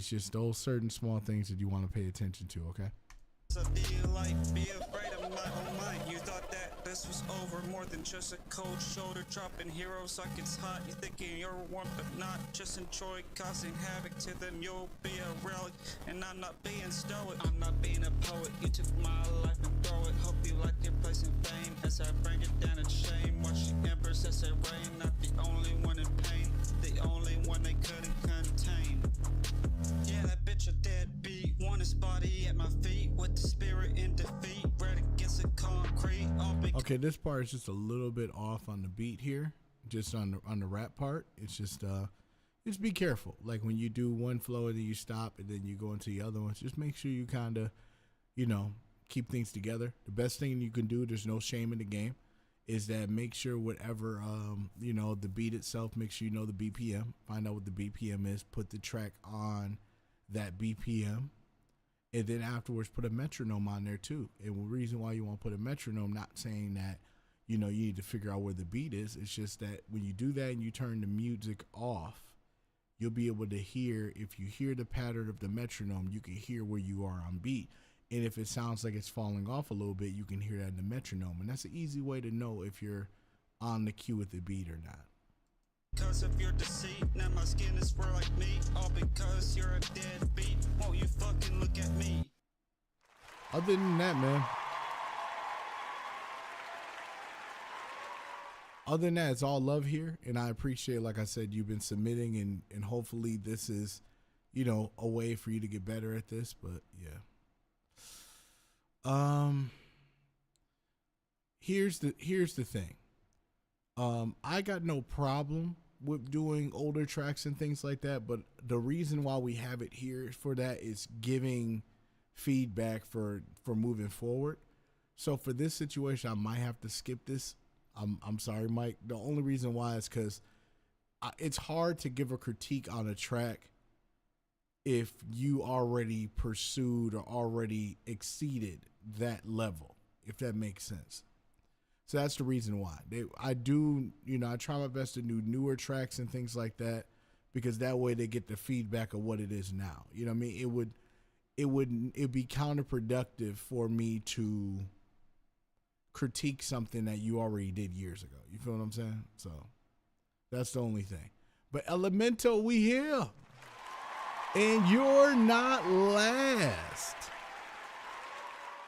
just those certain small things that you want to pay attention to, okay? So be like, be afraid of my own mind. You thought that this was over, more than just a cold shoulder dropping heroes like it's hot. You thinking you're warm but not, just enjoy causing havoc to them. You'll be a relic, and I'm not being stoic. I'm not being a poet. You took my life and throw it. Hope you like your place in fame as I bring it down in shame. Watch the embers as they rain. Not the only one in pain, the only one they couldn't contain. Yeah, that bitch a deadbeat. Want his body at my feet with the spirit in defeat. Red against the concrete. Okay, this part is just a little bit off on the beat here, just on the rap part. It's just be careful. Like when you do one flow and then you stop and then you go into the other ones, just make sure you kind of, you know, keep things together. The best thing you can do, there's no shame in the game, is that make sure whatever, you know, the beat itself, make sure you know the BPM, find out what the BPM is, put the track on that BPM, and then afterwards put a metronome on there too. And the reason why you want to put a metronome, not saying that, you know, you need to figure out where the beat is. It's just that when you do that and you turn the music off, you'll be able to hear, if you hear the pattern of the metronome, you can hear where you are on beat. And if it sounds like it's falling off a little bit, you can hear that in the metronome. And that's an easy way to know if you're on the cue with the beat or not. Because of your deceit, now my skin is fur like meat. All because you're a deadbeat. Won't you fucking look at me? Other than that, man. Other than that, it's all love here. And I appreciate, like I said, you've been submitting, and hopefully this is, you know, a way for you to get better at this. But yeah. Here's the thing. I got no problem with doing older tracks and things like that, but the reason why we have it here for that is giving feedback for moving forward. So for this situation, I might have to skip this. I'm sorry, Mike. The only reason why is because it's hard to give a critique on a track if you already pursued or already exceeded that level, if that makes sense. So that's the reason why. I try my best to do newer tracks and things like that, because that way they get the feedback of what it is now. You know what I mean? It'd be counterproductive for me to critique something that you already did years ago. You feel what I'm saying? So that's the only thing. But Elemento, we here. And you're not last.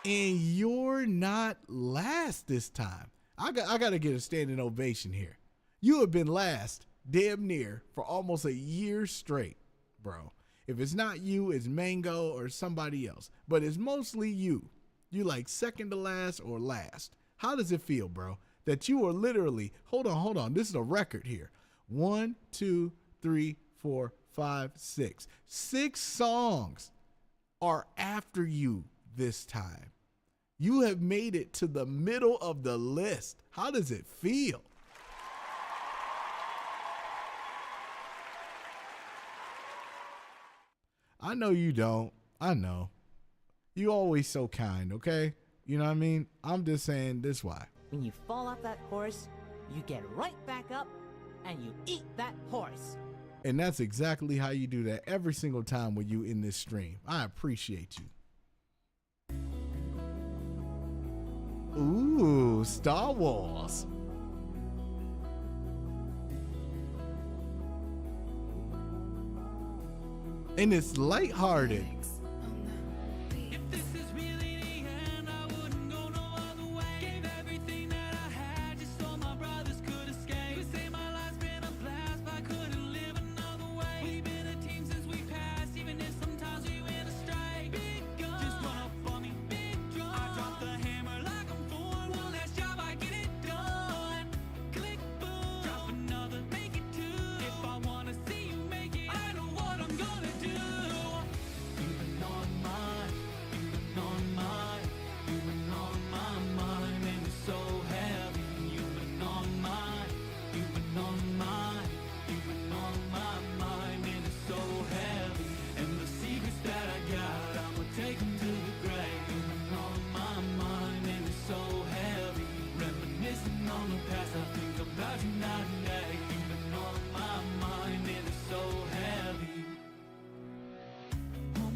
And you're not last this time. I got to get a standing ovation here. You have been last damn near for almost a year straight, bro. If it's not you, it's Mango or somebody else. But it's mostly you. You like second to last or last. How does it feel, bro? That you are literally, hold on. This is a record here. 1, 2, 3, 4, 5, 6. 6 songs are after you this time. You have made it to the middle of the list. How does it feel? I know you don't. I know. You always so kind, okay? You know what I mean? I'm just saying this why. When you fall off that horse, you get right back up and you eat that horse. And that's exactly how you do that every single time when you in this stream. I appreciate you. Ooh, Star Wars. And it's lighthearted.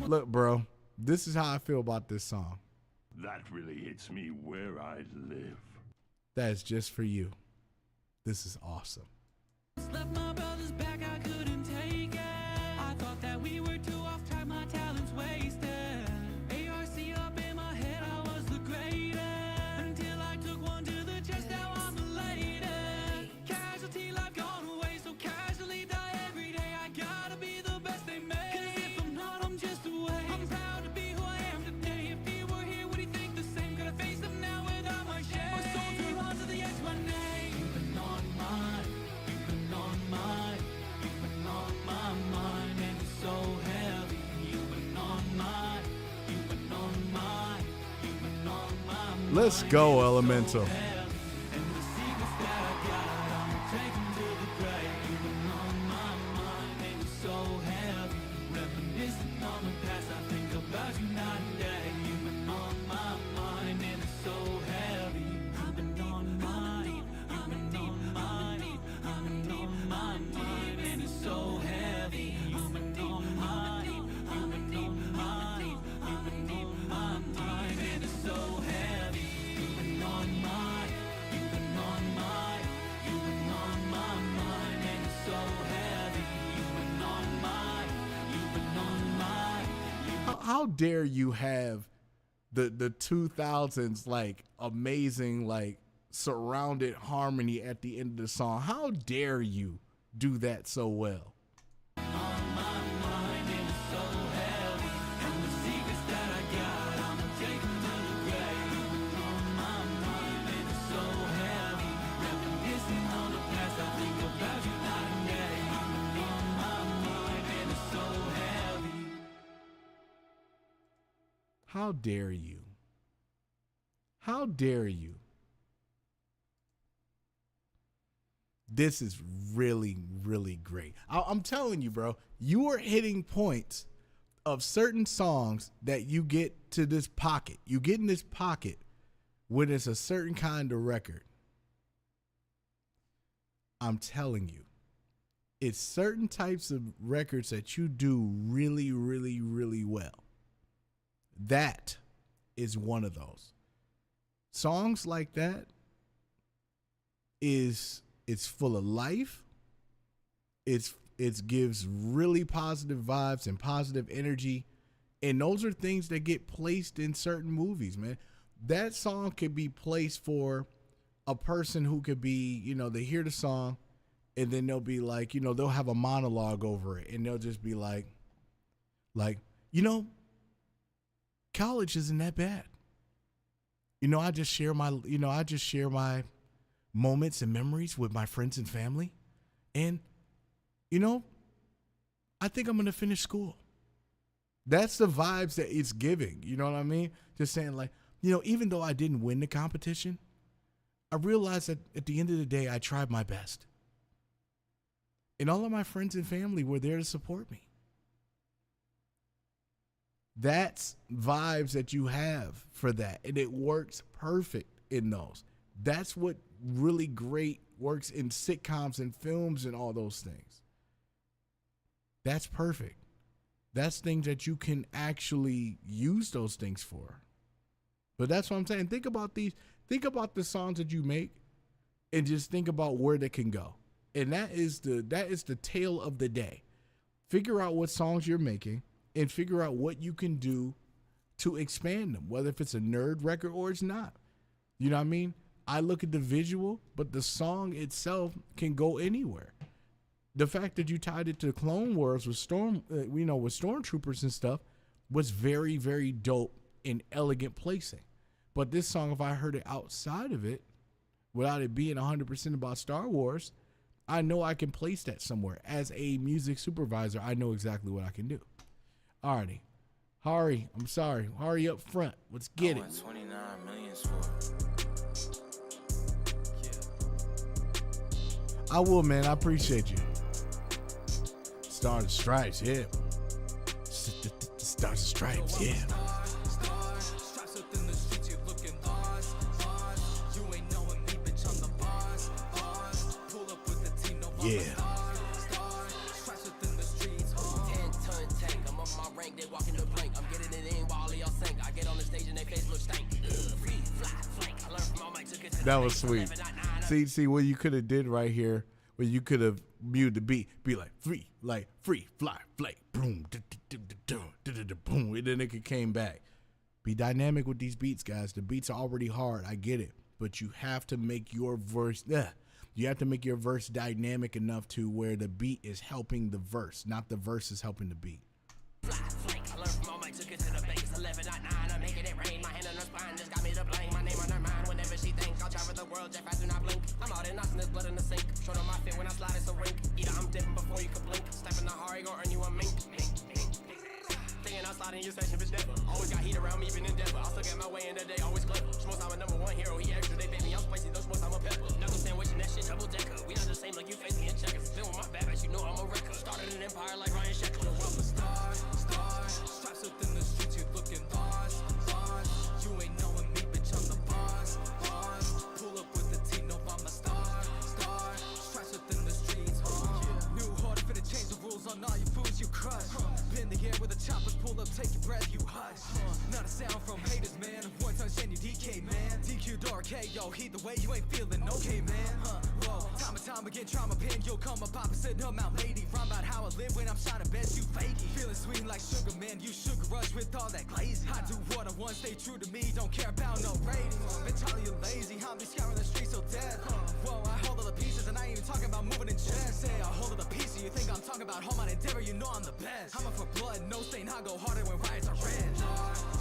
Look, bro, this is how I feel about this song. That really hits me where I live. That is just for you. This is awesome. Left my brothers back, I couldn't take it. I thought that we were too off track, my talents wasted. ARC up in my head, I was the greatest. Until I took one to the chest, now I'm elated. Casualty life gone away, so casually die every day. I gotta be the best they made. 'Cause if I'm not, I'm just away. I'm proud to be who I am today. If he were here, would he think the same? Could I face him now without my shame? My soldier on to the edge, my name. You've been on mine. You've been on mine. You've been on my mind, and it's so heavy. You've been on mine. You've been on mine. You've been on my mind. Let's go, Elemental. And the secrets that I got, I'ma take 'em to the grave. You've been on my mind, and it's so heavy. Reminiscing on the past, I think about you night and day. You've been on my mind, and it's so heavy. You've been on mine. You've been on mine. You've been on my mind, and it's so heavy. You've been on mine. You've been on mine. You've been on my mind, and it's so heavy. You've been on mine. You've been on mine. You've been on my mind, and it's so heavy. You've been on mine. You've been on mine. How dare you have the 2000s like amazing like surrounded harmony at the end of the song? How dare you do that so well? How dare you? How dare you? This is really, really great. I'm telling you, bro, you are hitting points of certain songs that you get to this pocket. You get in this pocket when it's a certain kind of record. I'm telling you, it's certain types of records that you do really, really, really well. That is one of those. Songs like that it's full of life. It gives really positive vibes and positive energy. And those are things that get placed in certain movies, man. That song could be placed for a person who could be, they hear the song and then they'll be like, they'll have a monologue over it and they'll just be like, college isn't that bad. I just share my moments and memories with my friends and family. And, I think I'm going to finish school. That's the vibes that it's giving. You know what I mean? Just saying like, even though I didn't win the competition, I realized that at the end of the day, I tried my best. And all of my friends and family were there to support me. That's vibes that you have for that. And it works perfect in those. That's what really great works in sitcoms and films and all those things. That's perfect. That's things that you can actually use those things for. But that's what I'm saying. Think about the songs that you make, and just think about where they can go. And that is the tale of the day. Figure out what songs you're making and figure out what you can do to expand them, whether if it's a nerd record or it's not. You know what I mean? I look at the visual, but the song itself can go anywhere. The fact that you tied it to Clone Wars with with Stormtroopers and stuff was very, very dope and elegant placing. But this song, if I heard it outside of it, without it being 100% about Star Wars, I know I can place that somewhere. As a music supervisor, I know exactly what I can do. Alrighty. Hari, I'm sorry. Hari up front. Let's get it. 29 million for. I will, man. I appreciate you. Star the Stripes, yeah. Star the Stripes, yeah. Yeah. That was sweet. See what you could have did right here, where you could have muted the beat, be like free, fly, boom, boom, and then it came back. Be dynamic with these beats, guys. The beats are already hard. I get it, but you have to make your verse. You have to make your verse dynamic enough to where the beat is helping the verse, not the verse is helping the beat. I'm out there knocking this blood in the sink. Short on my fit when I slide, it's a rink. Either I'm dipping before you can blink. Stepping the hard, gon' earn you a mink. Thinking I'm sliding your session, bitch, never. Always got heat around me, even in Denver. I'll still get my way in the day, always clever. Schmutz, I'm a number one hero. He extra, they baby, I'm spicy. Those schmutz, I'm a pepper. Knuckle sandwich and that shit double decker. We not the same like you face me in checkers. Been with my bad bitch, you know I'm a wrecker. Started an empire like Ryan Sheckler. The world's a star. Straps within the streets, you looking boss. You ain't knowing me, bitch, I'm the boss. Pull up with the team, no, I'm a star. Straps within the streets, New order finna change the rules on all you fools you crush. Pin the air with the choppers, pull up, take your breath, you hush. Not a sound from haters, man. One touch and you DK, man. DQ dark, hey, yo, heat the way you ain't feeling okay, man. Whoa, time and time again, trauma pin, you'll come up opposite of Mount Lady. Rhyme about how I live when I'm shining best, you fakey. Feeling sweet like sugar, man, you sugar rush with all that glazing. I do what I want, stay true to me, don't care about no ratings. Bitch, all you lazy, I'll be scouring the streets till death. Whoa, I hold all the pieces and I ain't even talking about moving in chest. Say I hold all the pieces, you think I'm talking about home on endeavor, you know I'm the best. I'm up for blood, no stain, I go harder when riots are red.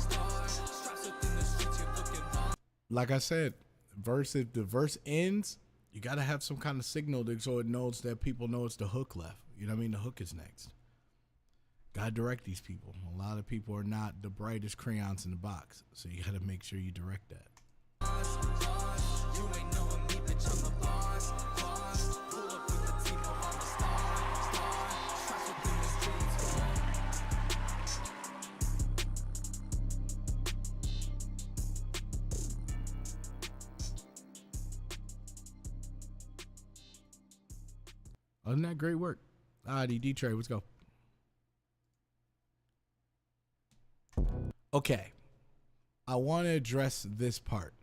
Straps within the streets, you looking bomb. Like I said, if the verse ends, you got to have some kind of signal so it knows that people know it's the hook left. You know what I mean? The hook is next. Got to direct these people. A lot of people are not the brightest crayons in the box, so you got to make sure you direct that. You ain't knowing me, bitch, I'm the boss. Pull up with the team, I'm the star. Straps within the streets, Other than that, great work. D-Trey, let's go. Okay. I want to address this part.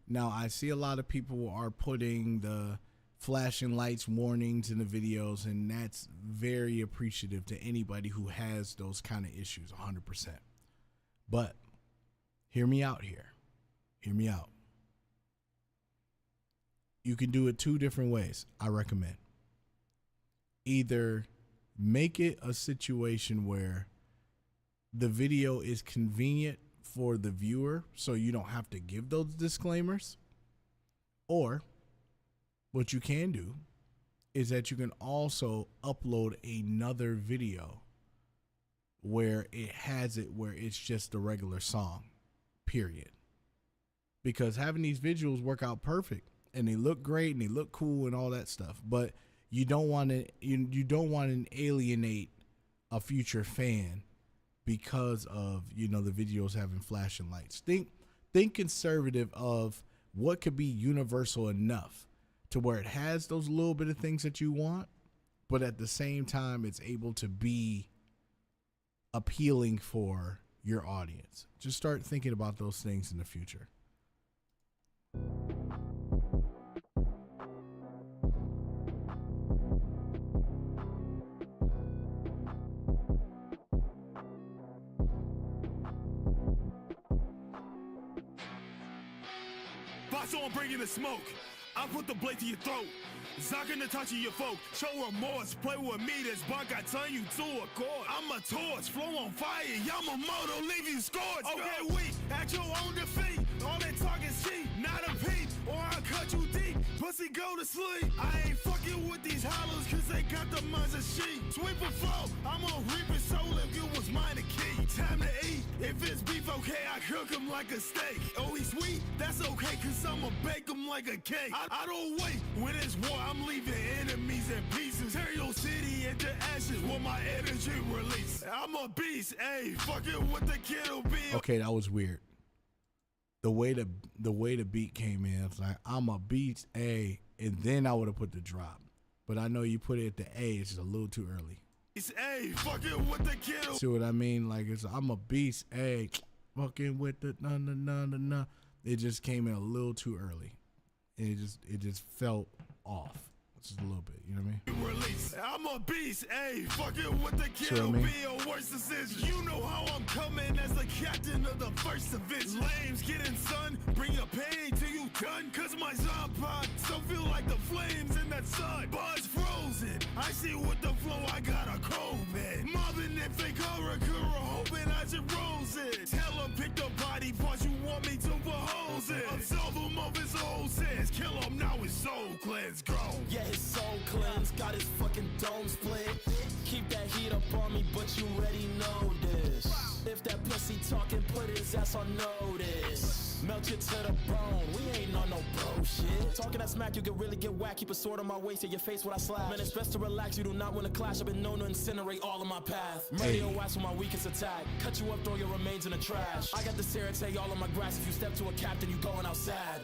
Now, I see a lot of people are putting the flashing lights warnings in the videos, and that's very appreciative to anybody who has those kind of issues, 100%. But hear me out here. Hear me out. You can do it two different ways, I recommend. Either make it a situation where the video is convenient for the viewer so you don't have to give those disclaimers. Or what you can do is that you can also upload another video where it has it where it's just a regular song, period. Because having these visuals work out perfect and they look great and they look cool and all that stuff, but you don't want to alienate a future fan because of, the videos having flashing lights. Think conservative of what could be universal enough to where it has those little bit of things that you want, but at the same time it's able to be appealing for your audience. Just start thinking about those things in the future. Boss on bringing the smoke. I put the blade to your throat. Zaka Natachi your folk. Show remorse. Play with me. This buck I turn you to a cord. I'm a torch. Flow on fire. Yamamoto leave you scorched. Okay, weak. At your own defeat. All that talk is cheap. Not a peep. Or I'll cut you deep. Pussy go to sleep. I ain't fucking with these hollows cause they got the minds of sheep. Sweep and flow. I'm gonna reap his soul if you was mine to keep. Time to eat. If it's beef, okay, I cook him like a steak. Oh, he's sweet? That's okay cause I'ma bake him like a cake. I don't wait. When it's war, I'm leaving enemies in pieces. Tear your city into ashes with my energy release. I'm a beast, ayy. Fucking with the kid'll be. Okay, that was weird. The way the beat came in, it's like I'm a beast, and then I would have put the drop. But I know you put it at the A, it's just a little too early. It's A, fucking with the kid'll. See what I mean? Like it's I'm a beast, fucking with the na. It just came in a little too early. And it just felt off. Just a little bit, you know what I mean? Release. I'm a beast, ayy. Fucking with the kid'll be a worse decision. You know how I'm coming as the captain of the first division. Lames getting sun, bring your pain till you done. Cause my Zonpod still feel like the flames in that sun. Buzz frozen. I see with the flow, I got a COVID. Mobbing if they cover hoping I should rose it. Tell them pick the body parts you want me to behold it. Absolve him of his old sins. Kill him now his soul cleanse grow. Yeah, his soul cleansed, got his fucking dome split. Keep that heat up on me, but you already know this. If that pussy talking, put his ass on notice. Melt you to the bone, we ain't on no bullshit. Talking that smack, you can really get whack. Keep a sword on my waist, in your face when I slash. Man, it's best to relax, you do not want to clash. I've been known to incinerate all of my path. Murder your ass with my weakest attack. Cut you up, throw your remains in the trash. I got the Serate all on my grass. If you step to a captain, you going outside.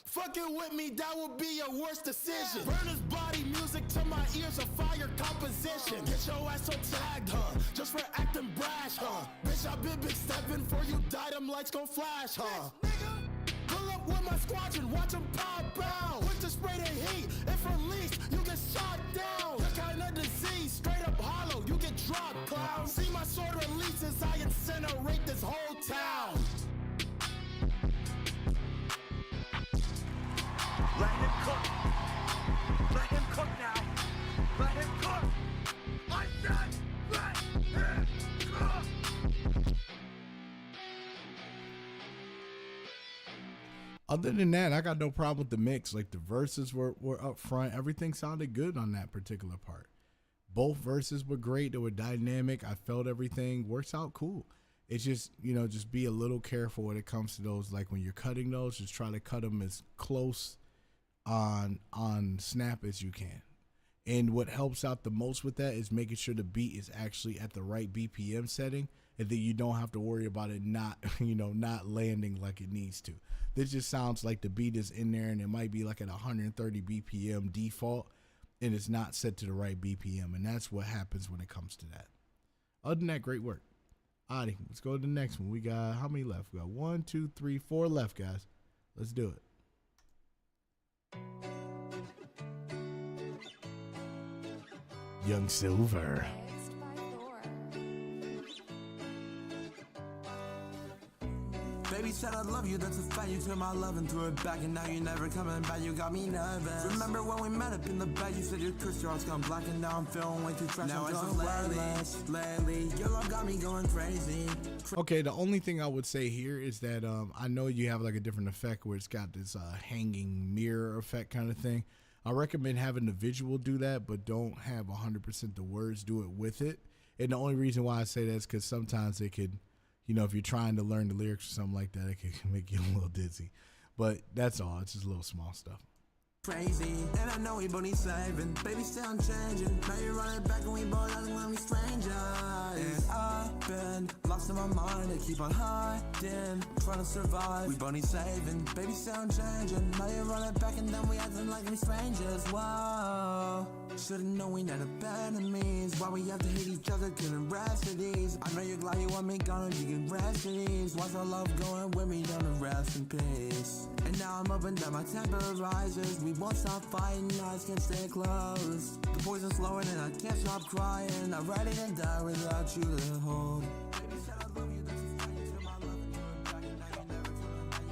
Fucking with me, that would be your worst decision. Burn his body, music to my ears, a fire composition. Get your ass so tagged, huh? Just for acting brash, huh? Bitch, I been big stepping for you, die, them lights gon' flash, huh? Pull up with my squadron, watch them pop out. Quick to spray the heat, if released, you get shot down. The kind of disease, straight up hollow, you get dropped, clown. See my sword releases, I incinerate this whole town. Let him cook. Let him cook now. Let him cook. I said let him cook. Other than that, I got no problem with the mix. Like the verses were up front. Everything sounded good on that particular part. Both verses were great. They were dynamic. I felt everything works out cool. It's just, just be a little careful when it comes to those. Like when you're cutting those, just try to cut them as close on snap as you can. And what helps out the most with that is making sure the beat is actually at the right BPM setting, and then you don't have to worry about it not landing like it needs to. This just sounds like the beat is in there and it might be like at 130 BPM default and it's not set to the right BPM, and that's what happens when it comes to that. Other than that, great work. Alrighty, let's go to the next one. We got how many left? We got 1, 2, 3, 4 left, guys. Let's do it. Young Silver. Baby said I love you, that's a fact. You took my love and threw it back, and now you're never coming back. You got me nervous. Remember when we met up in the bed? You said your crystal heart's gone black, and now I'm feeling way too fresh. Now I'm just lately. Your love got me going crazy. Okay, the only thing I would say here is that I know you have like a different effect where it's got this hanging mirror effect kind of thing. I recommend having the visual do that, but don't have 100% the words do it with it. And the only reason why I say that is because sometimes it could, if you're trying to learn the lyrics or something like that, it can make you a little dizzy. But that's all. It's just a little small stuff. Crazy, and I know we both need saving. Baby, still I'm changing. Now you're running back and we both acting like we strangers. And I've been lost in my mind. I keep on hiding, trying to survive. We both need saving. Baby, still I'm changing. Now you're running back and then we acting like we strangers. Wow. Should've known we not enemies. Why we have to hate each other, killing rhapsodies. I know you're glad you want me gone, you can rest in ease. Why's our love going with me down to rest in peace? And now I'm up and down, my temper rises. We won't stop fighting, eyes can't stay closed. The poison's slowing and I can't stop crying. I'm ready to die without you to hold.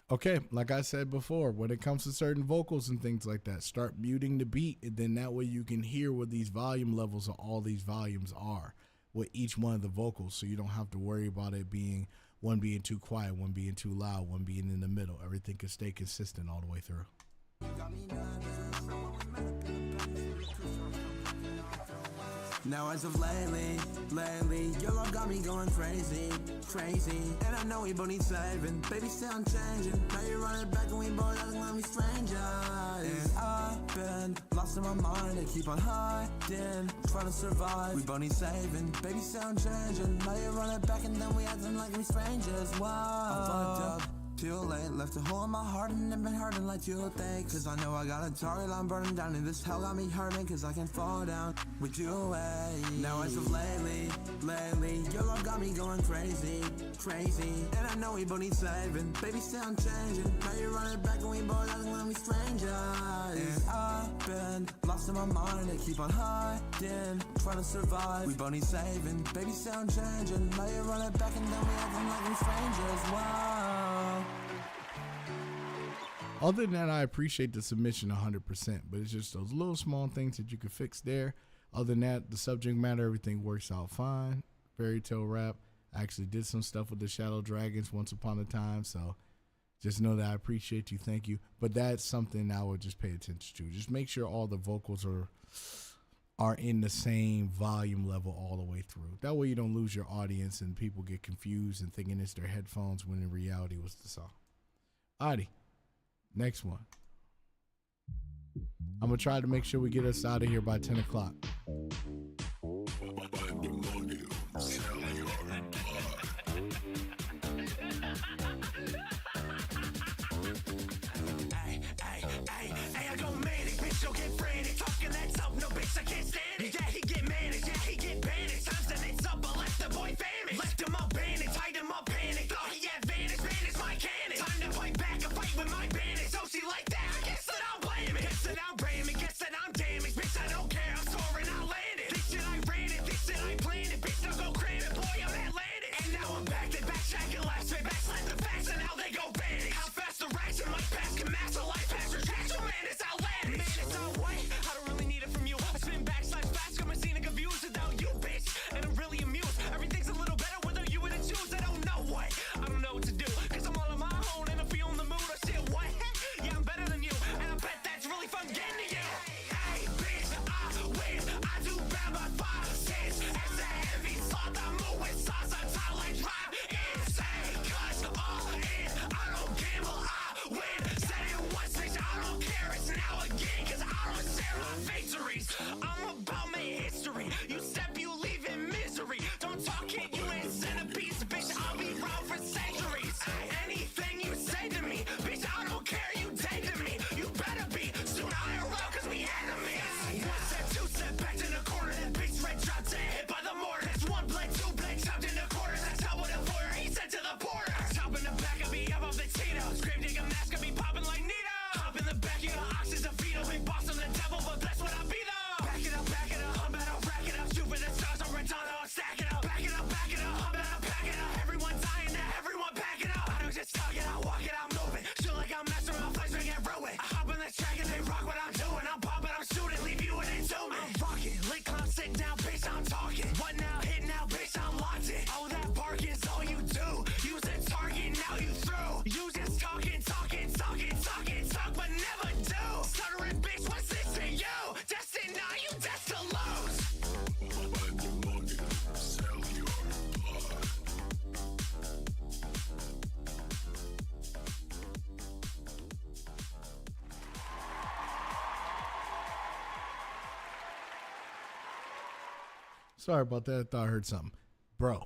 Okay, like I said before, when it comes to certain vocals and things like that, start muting the beat, and then that way you can hear what these volume levels of all these volumes are with each one of the vocals, so you don't have to worry about it being one being too quiet, one being too loud, one being in the middle. Everything can stay consistent all the way through. Now as of lately, your love got me going crazy. And I know we both need saving. Baby, still I'm changing. Now you're running back and we both acting like we strangers. And I've been lost in my mind. I keep on hiding, trying to survive. We both need saving. Baby, still I'm changing. Now you're running back and then we acting like we strangers. Wow. I fucked up. Too late, left a hole in my heart and it been hurting like you think. Cause I know I got a target line burning down, and this hell got me hurting cause I can't fall down with you away. Now as of lately, your love got me going crazy. And I know we both need saving. Baby, still I'm changing. Now you're running back and we both acting like we strangers. And I've been lost in my mind. I keep on hiding, trying to survive. We both need saving. Baby, still I'm changing. Now you're running back and then we acting like we strangers. Wow. Other than that, I appreciate the submission 100%, but it's just those little small things that you could fix there. Other than that, the subject matter, everything works out fine. Fairy tale rap. I actually did some stuff with the Shadow Dragons once upon a time, so just know that I appreciate you. Thank you. But that's something I would just pay attention to. Just make sure all the vocals are in the same volume level all the way through. That way you don't lose your audience and people get confused and thinking it's their headphones when in reality was the song. Alrighty. Next one. I'm going to try to make sure we get us out of here by 10 o'clock. I go manic, bitch, don't get frantic. Talking that tough, no bitch, I can't stand it. Yeah, he get manic, yeah, he get panicked. Times that it's up, I left the boy famished. Left him up, bandit, tied him up, panic. Thought he had vanish, vanish my cannon. Time to fight back, a fight with my bandit. So she like that, I guess that I'll blame it. Guess that I'm blaming, guess that I'm damaged. Bitch, I don't care, I'm scoring, I landed. This shit I ran it, this shit I planned it. Bitch, don't go cram it, boy, I'm Atlantic. And now I'm back to back, shacking last straight back, slap the facts, and now they go panic. How fast the racks in my past can master life, faster trash, oh man, it's outlandish. Man, it's all white, I don't really need it from you. I spin back, slash fast, got my scene confused without you, bitch. And I'm really amused, everything's a little better without you in the choose. I don't know what, I don't know what to do, cause I'm all on my own and I'm feeling the mood. I shit, what? Yeah, I'm better than you, and I bet that's really fun getting to you. Hey, bitch, I win, I do bad by 5 cents. As a heavy salt, I move with sauce, I'm tall like drive insane. Cause all in, I don't gamble, I win. Said it once, bitch, I don't care, it's now again, cause I don't share my victories. I'm about my history, you step, you leave in misery. Don't talk it, you ain't centipedes, bitch, I'll be around for centuries. Anything you say to me, bitch, I don't care, you dated me. You better be soon IRL, cause we enemies. One step, two step, back to the corner, that bitch red dropped dead, hit by the mortar. That's one blade, two blade, chopped in the quarters. That's how with a lawyer, he said to the porter. Top in the back, I be up off the Tito. Scream digger mask, I be popping like Nito. Hop in the back, you got oxys and fetal. Big boss, I'm the devil, but that's what I be though. Back it up, I'm better, rack it up. Shoot for the stars, I'm Redondo, I'll stack it up. Back it up, I'm better, pack it up. Everyone dying now, everyone back it up. I don't just talk it, I walk it, I'm moving. Shoot like I'm messing my place, we get ruined. I hop in the track and they rock what I'm doing. I'm popping, I'm shooting, leave you in it to me. I'm rocking, lick clown, sit down, bitch, I'm talking. What now, hit now, bitch, I'm locked in. Oh, that bark is all you do. Use a target, now you through. You just talking, talk, but never do. Stuttering, bitch, what's this to you? Destined, now you destined to lose. Sorry about that. I thought I heard something. Bro,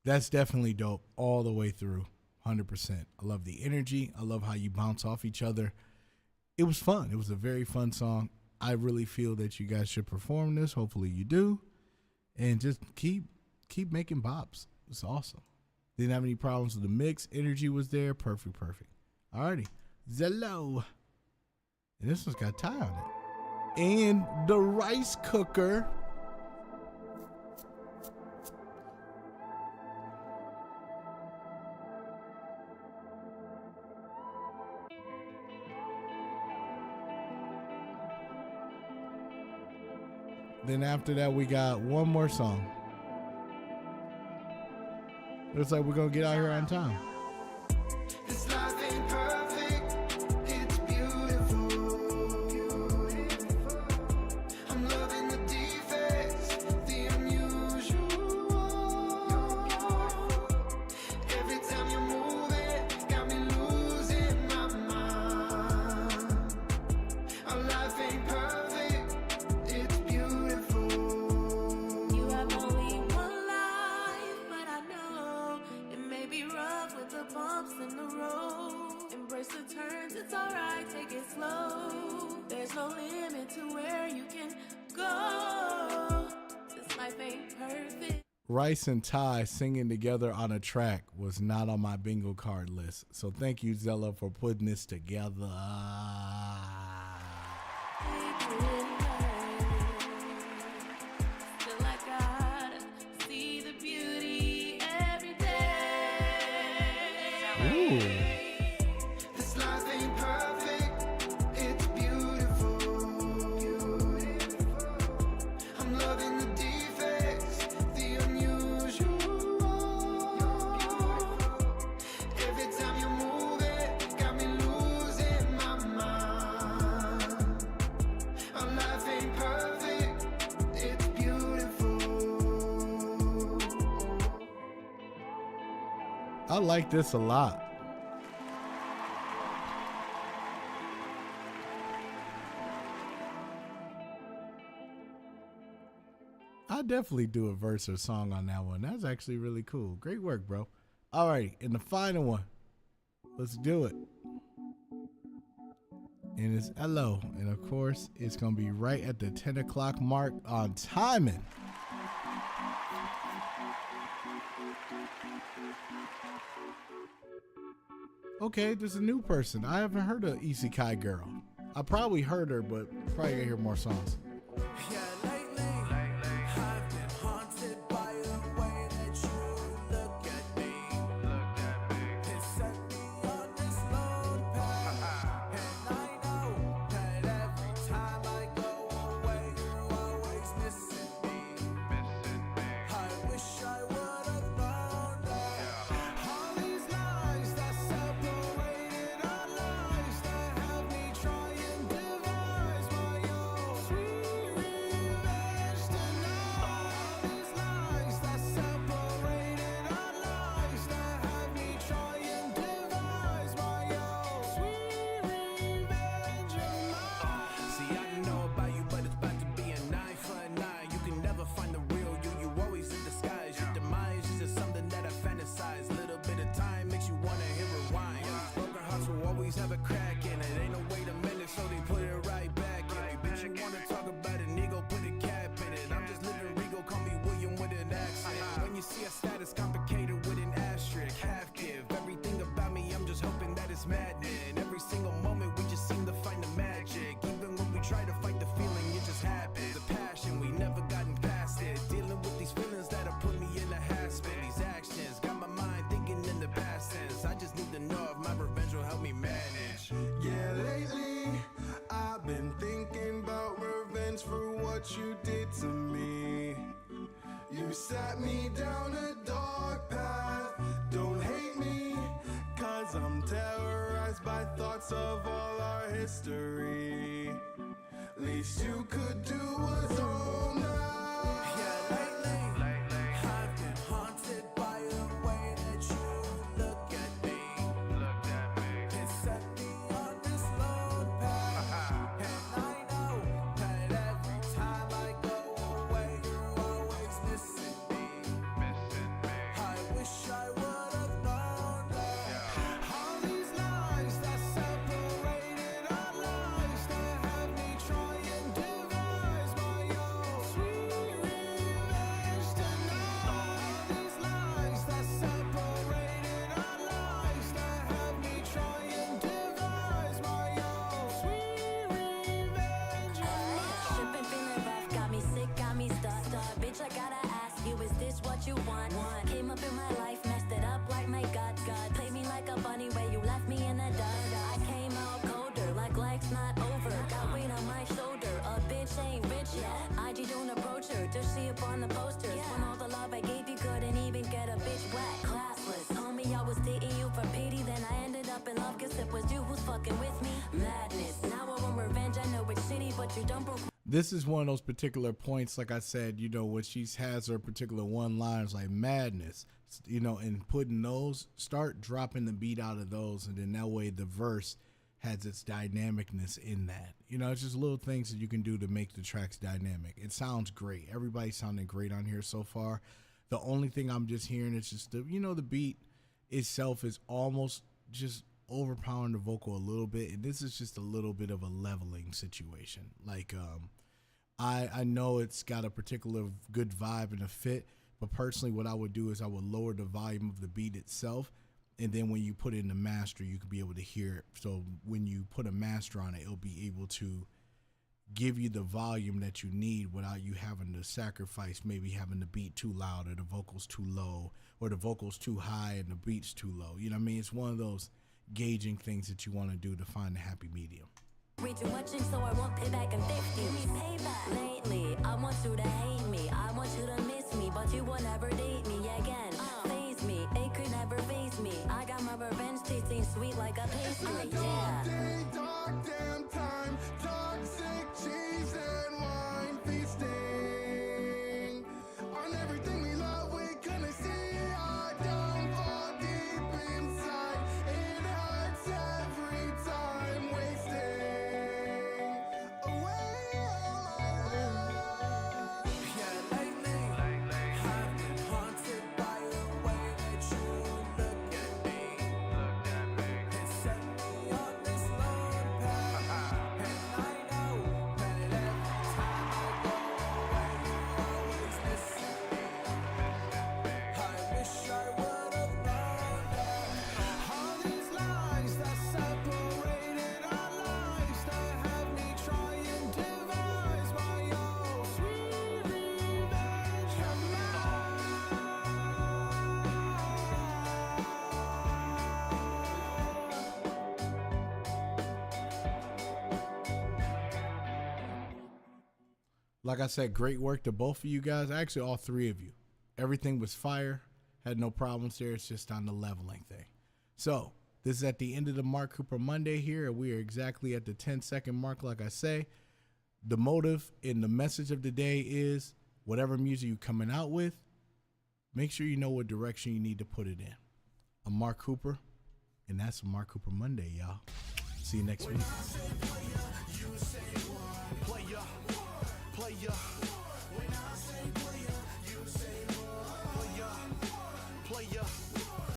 that's definitely dope all the way through. 100%. I love the energy. I love how you bounce off each other. It was fun. It was a very fun song. I really feel that you guys should perform this. Hopefully you do. And just keep making bops. It's awesome. Didn't have any problems with the mix. Energy was there. Perfect. Alrighty. Zello. And this one's got Ty on it. And the rice cooker. Then after that, we got one more song. Looks like we're going to get out here on time. This life ain't perfect, it's beautiful. I'm loving the defects, the unusual. Every time you move it, got me losing my mind. Our life ain't perfect, it's beautiful. You have only one life, but I know it may be rough with the bumps in the road. Embrace the turns, it's alright, take it slow. There's no limit to where you can go. This life ain't perfect. Rice and Ty singing together on a track was not on my bingo card list. So thank you, Zella, for putting this together. Still I gotta see the beauty every day. Ooh. This life ain't perfect, it's beautiful. I'm loving the defects, the unusual. Every time you move it, got me losing my mind. Our life ain't perfect, it's beautiful. I like this a lot. I definitely do a verse or song on that one. That's actually really cool. Great work, bro. All right, and the final one. Let's do it. And it's hello. And of course, it's going to be right at the 10 o'clock mark on timing. Okay, there's a new person. I haven't heard of Isekai Girl. I probably heard her, but probably gonna hear more songs. Yeah, lately, I've been haunted by the way that you look at me. It set me on this lone path, and I know that every time I go away, you're always missing me. I wish I would have known that all these lies that separated our lives, that have me trying to devise my own sweet revenge tonight. All these lies that separated our lives, that have me trying to devise my own sweet revenge of mine. See, I don't know about you, but it's about to be a 9 for a 9. You can never find the real you. You always in disguise. Your demise is just something that I fantasize. Little bit of time makes you wanna hear rewind. Broken hearts will always have a crack in it. Ain't no way to mend it, so they put it right back in me. Bitch, you wanna talk about an ego, put a cap in it. I'm just living regal, call me William with an accent. When you see a status complicated with an asterisk, half give. Everything about me, I'm just hoping that it's maddening. Every single moment, we just seem to find the magic. Even when we try to fight the feeling, it just happens. The passion, we never gotten past it. Dealing with these feelings that have put me in a half-spin. These actions got my mind thinking in the past tense. I just need to know if my revenge will help me manage. Yeah, lately I've been thinking about revenge for what you did to me. You sat me down a dark path. Don't hate me, cause I'm terrorized by thoughts of all our history. Least you could do was own up. Yeah, lately, I've been haunted by the way that you look at me. It set me on this lone path, and I know that every time I go away, you're always missing me. I wish I would have known that all these lies that separated our lives, that have me trying to devise my own this is one of those particular points, like I said, you know, when she has her particular one-liners like madness, you know, and putting those, start dropping the beat out of those, and then that way the verse has its dynamicness in that. You know, it's just little things that you can do to make the tracks dynamic. It sounds great. Everybody's sounding great on here so far. The only thing I'm just hearing is just the, you know, the beat itself is almost just overpowering the vocal a little bit, and this is just a little bit of a leveling situation. Like I know it's got a particular good vibe and a fit, but personally what I would do is I would lower the volume of the beat itself, and then when you put it in the master, you can be able to hear it. So when you put a master on it, it'll be able to give you the volume that you need without you having to sacrifice maybe having the beat too loud or the vocals too low or the vocals too high and the beat's too low. You know what I mean? It's one of those gauging things that you want to do to find a happy medium. Read too much so I won't pay back in 50. Payback. Lately, I want you to hate me. I want you to miss me, but you will never date me again. Face me, it could never face me. I got my revenge tasting sweet like a pastry. Yeah. Dark damn time, toxic cheese and wine feasting on everything we love. We couldn't see our downfall deep inside. It hurts every time, wasting away all my love. Yeah, lately I've been haunted by the way that you look at me. It set me on this lone path, and I know that every time I go away, you're always missing me. I wish I would have known that all these lies that separated our lives, that have me try and devise my own sweet revenge. Like I said, great work to both of you guys. Actually, all three of you. Everything was fire. Had no problems there. It's just on the leveling thing. So this is at the end of the Mark Cooper Monday here, and we are exactly at the 10-second mark. Like I say, the motive and the message of the day is whatever music you're coming out with, make sure you know what direction you need to put it in. I'm Mark Cooper, and that's a Mark Cooper Monday, y'all. See you next week. You say